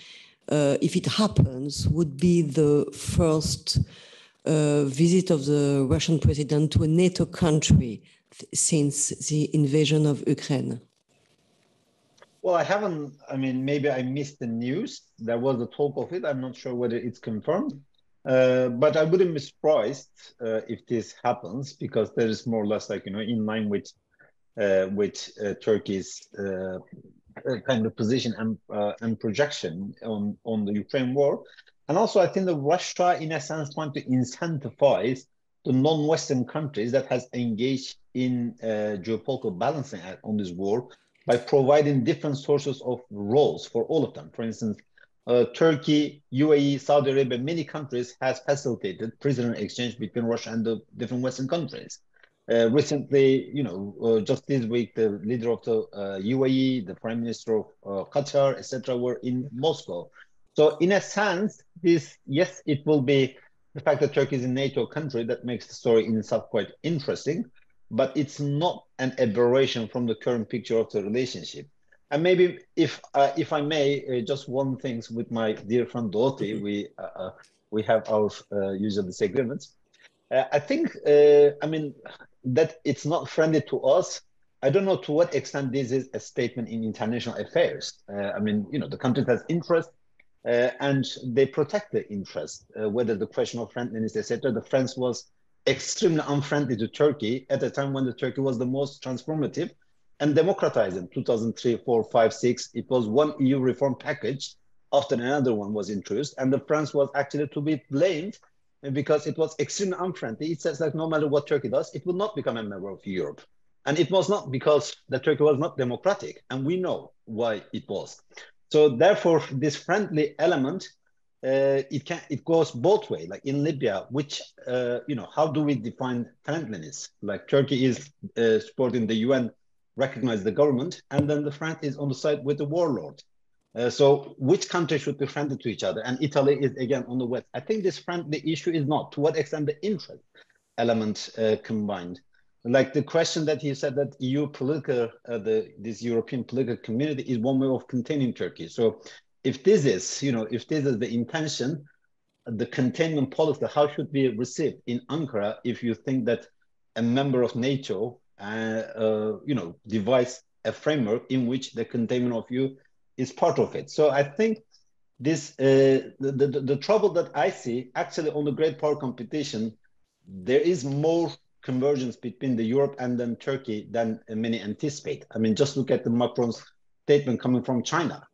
if it happens, would be the first visit of the Russian president to a NATO country since the invasion of Ukraine? Well, I haven't, I mean, maybe I missed the news. There was the talk of it. I'm not sure whether it's confirmed. But I wouldn't be surprised if this happens, because there is more or less like, in line with Turkey's kind of position and projection on the Ukraine war. And also, I think that Russia, in a sense, trying to incentivize the non-Western countries that has engaged in geopolitical balancing act on this war by providing different sources of roles for all of them. For instance, Turkey, UAE, Saudi Arabia, many countries has facilitated prisoner exchange between Russia and the different Western countries. Recently, just this week, the leader of the UAE, the prime minister of Qatar, etc., were in Moscow. So in a sense, yes, it will be the fact that Turkey is a NATO country that makes the story in itself quite interesting, but it's not an aberration from the current picture of the relationship. And maybe if I may, just one thing with my dear friend Dorothée, we have our usual disagreements. I think, I mean, that it's not friendly to us. I don't know to what extent this is a statement in international affairs. I mean, the country has interest and they protect the interest, whether the question of friendliness, etc. The France was extremely unfriendly to Turkey at a time when the Turkey was the most transformative and democratizing. 2003, 4, 5, 6, it was one EU reform package after another one was introduced, and the France was actually to be blamed because it was extremely unfriendly. It says like no matter what Turkey does, it will not become a member of Europe. And it was not because the Turkey was not democratic, and we know why it was. So therefore, this friendly element, it goes both ways. Like in Libya, which how do we define friendliness? Like Turkey is supporting the UN, recognize the government, and then the France is on the side with the warlord. So which country should be friendly to each other? And Italy is again on the west. I think this friendly issue is not to what extent the interest element combined. Like the question that he said that EU political, this European political community is one way of containing Turkey. So if this is, if this is the intention, the containment policy, how should be received in Ankara if you think that a member of NATO devise a framework in which the containment of EU is part of it. So I think this the trouble that I see actually on the great power competition, there is more convergence between the Europe and then Turkey than many anticipate. I mean, just look at the Macron's statement coming from China.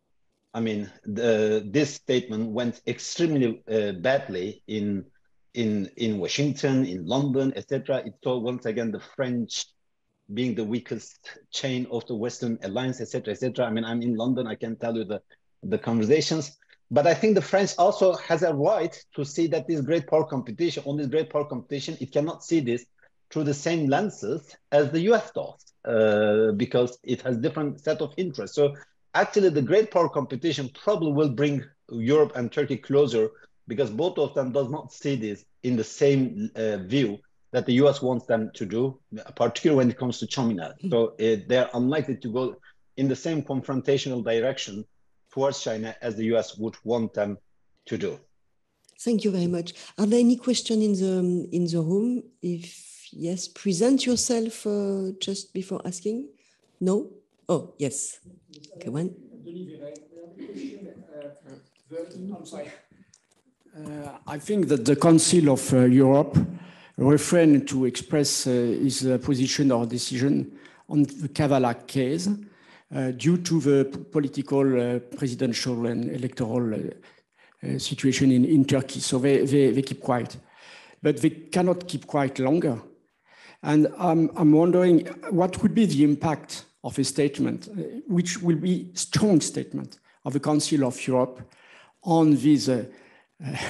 I mean, this statement went extremely badly in Washington, in London, etc. It saw once again the French being the weakest chain of the Western alliance, etc., etc. I mean, I'm in London, I can tell you the conversations. But I think the French also has a right to see that this great power competition, it cannot see this through the same lenses as the US does, because it has different set of interests. So actually the great power competition probably will bring Europe and Turkey closer, because both of them does not see this in the same view that the US wants them to do, particularly when it comes to China. So they're unlikely to go in the same confrontational direction towards China as the US would want them to do. Thank you very much. Are there any questions in the room? If yes, present yourself just before asking. No? Oh, yes. Okay, one. I'm sorry. I think that the Council of Europe refrained to express his position or decision on the Kavala case due to the political, presidential and electoral situation in Turkey. So they keep quiet. But they cannot keep quiet longer. And I'm wondering what would be the impact of a statement, which will be a strong statement of the Council of Europe on this,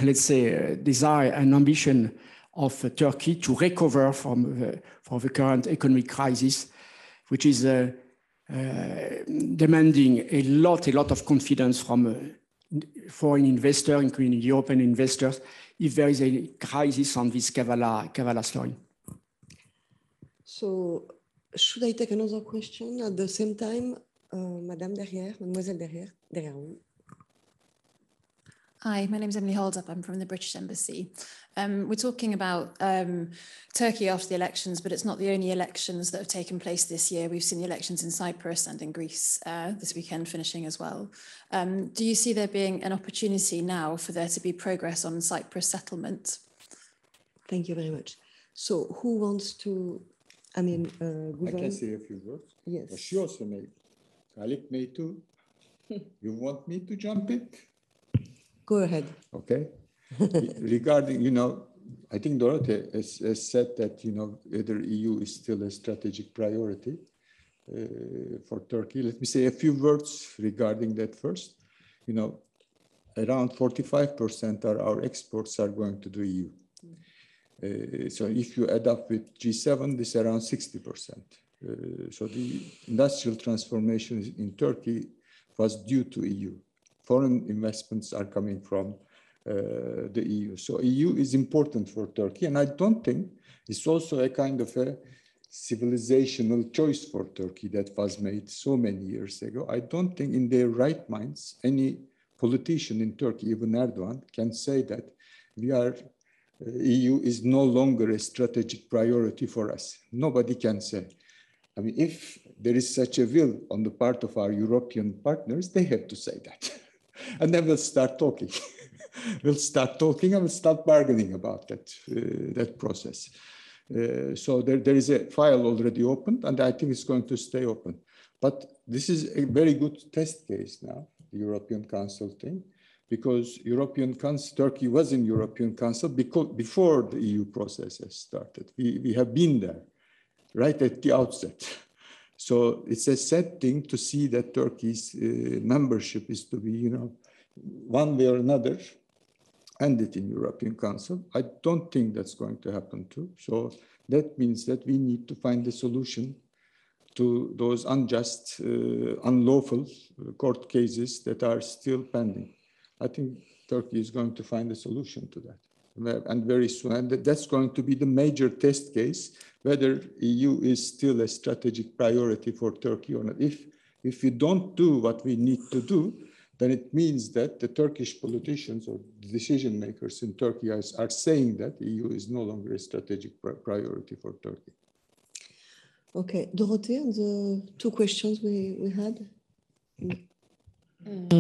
let's say, desire and ambition of Turkey to recover from the current economic crisis, which is demanding a lot of confidence from foreign investors, including European investors, if there is a crisis on this Kavala story. So, should I take another question at the same time? Madame derrière, mademoiselle derrière vous. Hi, my name is Emily Holdup. I'm from the British Embassy. We're talking about Turkey after the elections, but it's not the only elections that have taken place this year. We've seen the elections in Cyprus and in Greece this weekend finishing as well. Do you see there being an opportunity now for there to be progress on Cyprus settlement? Thank you very much. So who wants to, I mean, I can say a few words. Yes. She also may. Galip may too. You want me to jump in? Go ahead. Okay. Regarding, I think Dorothée has said that, whether EU is still a strategic priority for Turkey. Let me say a few words regarding that first. Around 45% of our exports are going to the EU. So if you add up with G7, this is around 60%. So the industrial transformation in Turkey was due to EU. Foreign investments are coming from the EU. So EU is important for Turkey. And I don't think it's also a kind of a civilizational choice for Turkey that was made so many years ago. I don't think in their right minds, any politician in Turkey, even Erdoğan, can say that EU is no longer a strategic priority for us. Nobody can say. I mean, if there is such a will on the part of our European partners, they have to say that. And then we'll start talking. We'll start talking and we'll start bargaining about that process. So there is a file already opened, and I think it's going to stay open. But this is a very good test case now, the European Council thing, because Turkey was in European Council before the EU process has started. We have been there right at the outset. So it's a sad thing to see that Turkey's membership is to be, one way or another, ended in European Council. I don't think that's going to happen too. So that means that we need to find a solution to those unjust, unlawful court cases that are still pending. I think Turkey is going to find a solution to that, and very soon. And that's going to be the major test case, whether EU is still a strategic priority for Turkey or not. If we don't do what we need to do, then it means that the Turkish politicians or decision makers in Turkey are saying that EU is no longer a strategic priority for Turkey. Okay, Dorothée, on the two questions we had.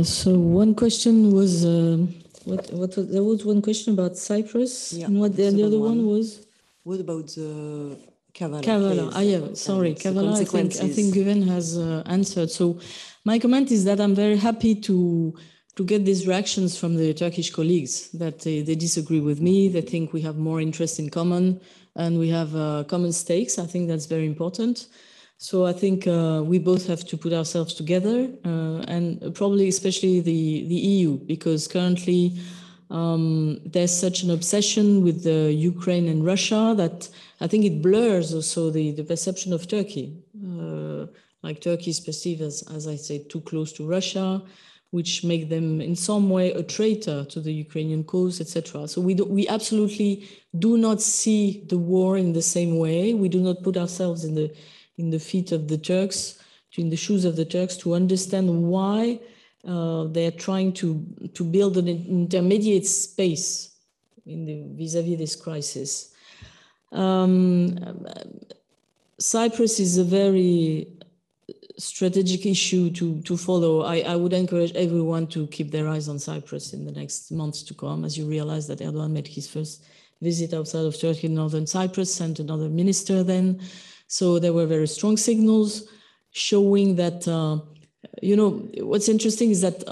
So one question was there was one question about Cyprus, Yeah, and what the other one was? What about the Kavala? Kavala. Ah, yeah, sorry, Kavala. I think Güven has answered. So my comment is that I'm very happy to get these reactions from the Turkish colleagues, that they disagree with me, they think we have more interest in common, and we have common stakes. I think that's very important. So I think we both have to put ourselves together, and probably especially the EU, because currently there's such an obsession with the Ukraine and Russia that I think it blurs also the perception of Turkey. Like Turkey is perceived as I say, too close to Russia, which make them in some way a traitor to the Ukrainian cause, etc. So we absolutely do not see the war in the same way. We do not put ourselves in the feet of the Turks, in the shoes of the Turks, to understand why they're trying to build an intermediate space vis-à-vis this crisis. Cyprus is a very strategic issue to follow. I would encourage everyone to keep their eyes on Cyprus in the next months to come. As you realize that Erdoğan made his first visit outside of Turkey, northern Cyprus, sent another minister then. So there were very strong signals showing that, you know, what's interesting is that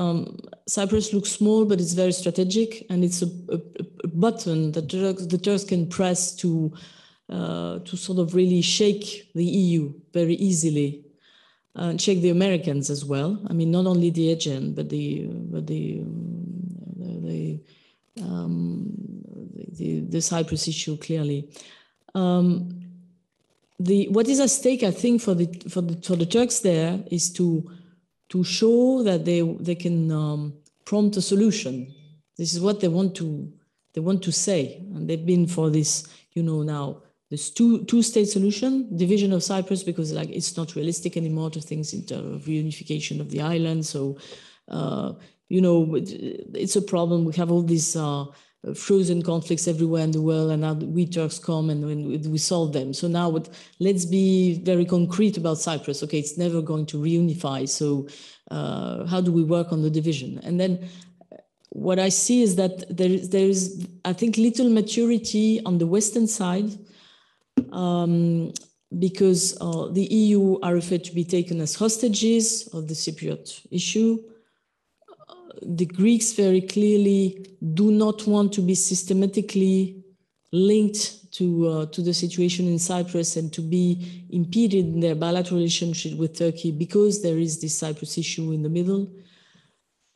Cyprus looks small, but it's very strategic, and it's a button that the Turks can press to sort of really shake the EU very easily. And check the Americans as well. I mean, not only the Aegean, but the Cyprus issue clearly. What is at stake, I think, for the Turks there is to show that they can prompt a solution. This is what they want to say, and they've been for this, you know, now. This two-state solution, division of Cyprus, because like it's not realistic anymore to think in terms of reunification of the island. So, you know, it's a problem. We have all these frozen conflicts everywhere in the world, and now we Turks come and we solve them. So now let's be very concrete about Cyprus. Okay, it's never going to reunify. So how do we work on the division? And then what I see is that there is, I think, little maturity on the Western side, because the EU are afraid to be taken as hostages of the Cypriot issue. The Greeks very clearly do not want to be systematically linked to the situation in Cyprus and to be impeded in their bilateral relationship with Turkey because there is this Cyprus issue in the middle.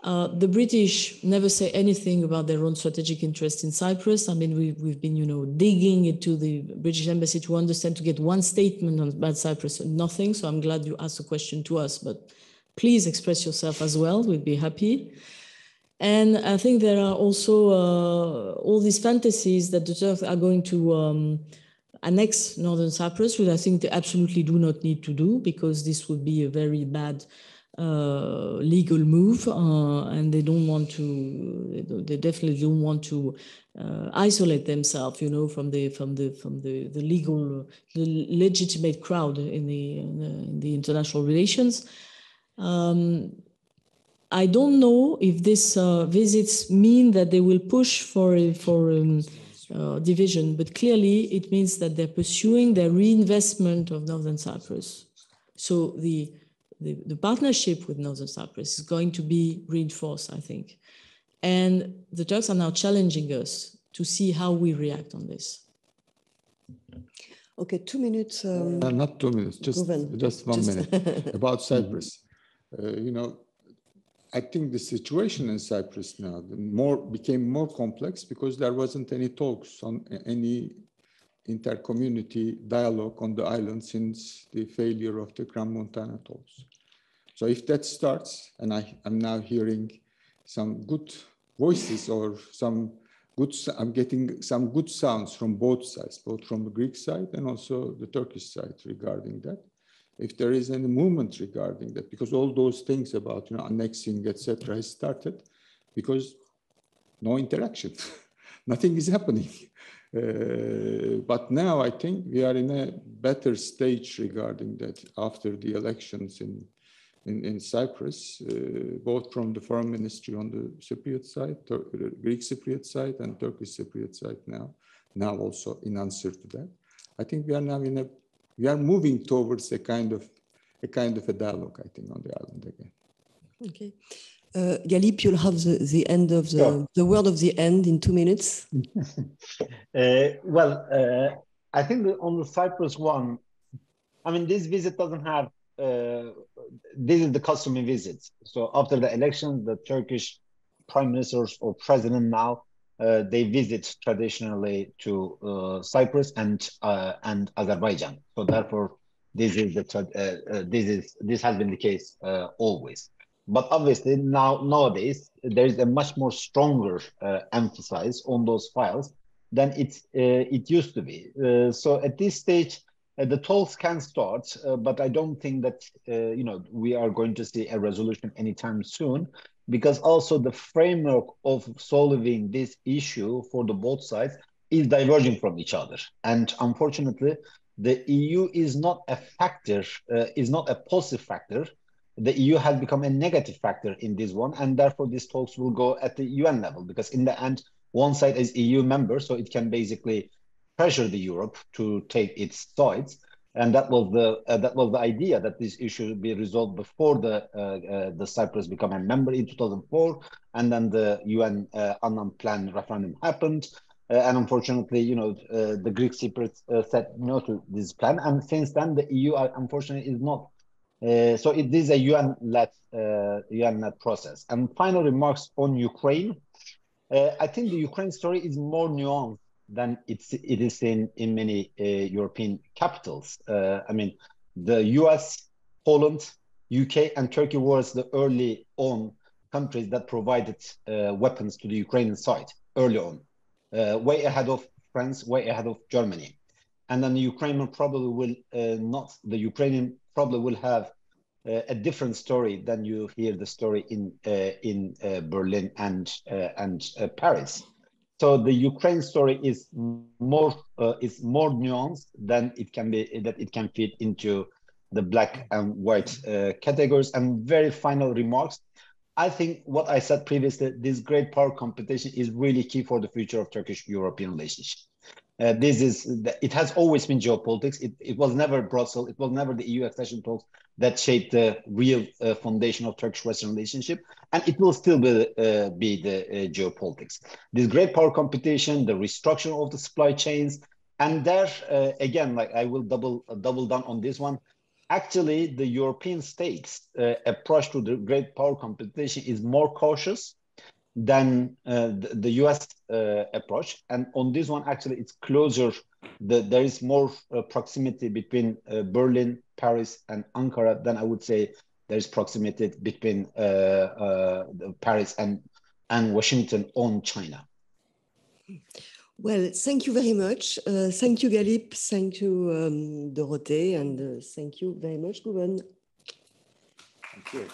The British never say anything about their own strategic interest in Cyprus. I mean, we've been, you know, digging into the British embassy to understand, to get one statement about Cyprus and nothing. So I'm glad you asked the question to us, but please express yourself as well. We'd be happy. And I think there are also all these fantasies that the Turks are going to annex Northern Cyprus, which I think they absolutely do not need to do, because this would be a very bad legal move, and they don't want to. They definitely don't want to isolate themselves, you know, from the legal, the legitimate crowd in the international relations. I don't know if these visits mean that they will push for division, but clearly it means that they're pursuing their reinvestment of Northern Cyprus. So the partnership with Northern Cyprus is going to be reinforced, I think. And the Turks are now challenging us to see how we react on this. Okay, 2 minutes. Not 2 minutes, just 1 minute about Cyprus. You know, I think the situation in Cyprus now became more complex because there wasn't any talks on any inter-community dialogue on the island since the failure of the Grand Montana talks. So if that starts, and I'm now hearing some good voices or I'm getting some good sounds from both sides, both from the Greek side and also the Turkish side regarding that. If there is any movement regarding that, because all those things about, you know, annexing, etc., has started because no interaction, nothing is happening. But now I think we are in a better stage regarding that after the elections in Cyprus, both from the foreign ministry on the Cypriot side, Greek Cypriot side, and Turkish Cypriot side now also in answer to that. I think we are now we are moving towards a kind of a dialogue, I think, on the island again. Okay. Galip, you'll have the end of the word of the end in 2 minutes. I think that on the Cyprus one, I mean, this visit doesn't have, this is the customary visit. So after the election, the Turkish prime ministers or president now, they visit traditionally to Cyprus and Azerbaijan. So therefore, this has been the case always. But obviously nowadays there is a much more stronger emphasis on those files than it used to be. So at this stage, the talks can start, but I don't think that we are going to see a resolution anytime soon, because also the framework of solving this issue for the both sides is diverging from each other. And unfortunately, the EU is not a factor, is not a positive factor. The EU has become a negative factor in this one, and therefore these talks will go at the UN level, because in the end, one side is EU member, so it can basically pressure the Europe to take its sides, and that was the idea, that this issue be resolved before the Cyprus become a member in 2004, and then the UN Annan Plan referendum happened, and unfortunately, the Greek Cypriots said no to this plan, and since then the EU unfortunately is not. So it is a UN-led process. And final remarks on Ukraine. I think the Ukraine story is more nuanced than it is in many European capitals. I mean, the US, Poland, UK, and Turkey was the early on countries that provided weapons to the Ukrainian side early on, way ahead of France, way ahead of Germany. And then the Ukrainian probably will have a different story than you hear the story in Berlin and Paris. So the Ukraine story is more nuanced than it can fit into the black and white categories. And very final remarks. I think what I said previously, this great power competition is really key for the future of Turkish-European relationship. It has always been geopolitics. It was never Brussels. It was never the EU accession talks that shaped the real foundation of Turkish-Western relationship, and it will still be the geopolitics. This great power competition, the restructuring of the supply chains, and there again, like I will double down on this one. Actually, the European states' approach to the great power competition is more cautious than the US approach. And on this one, actually, it's closer. There is more proximity between Berlin, Paris, and Ankara than I would say there is proximity between Paris and Washington on China. Well, thank you very much. Thank you, Galip. Thank you, Dorothée. And thank you very much, Güven. Thank you.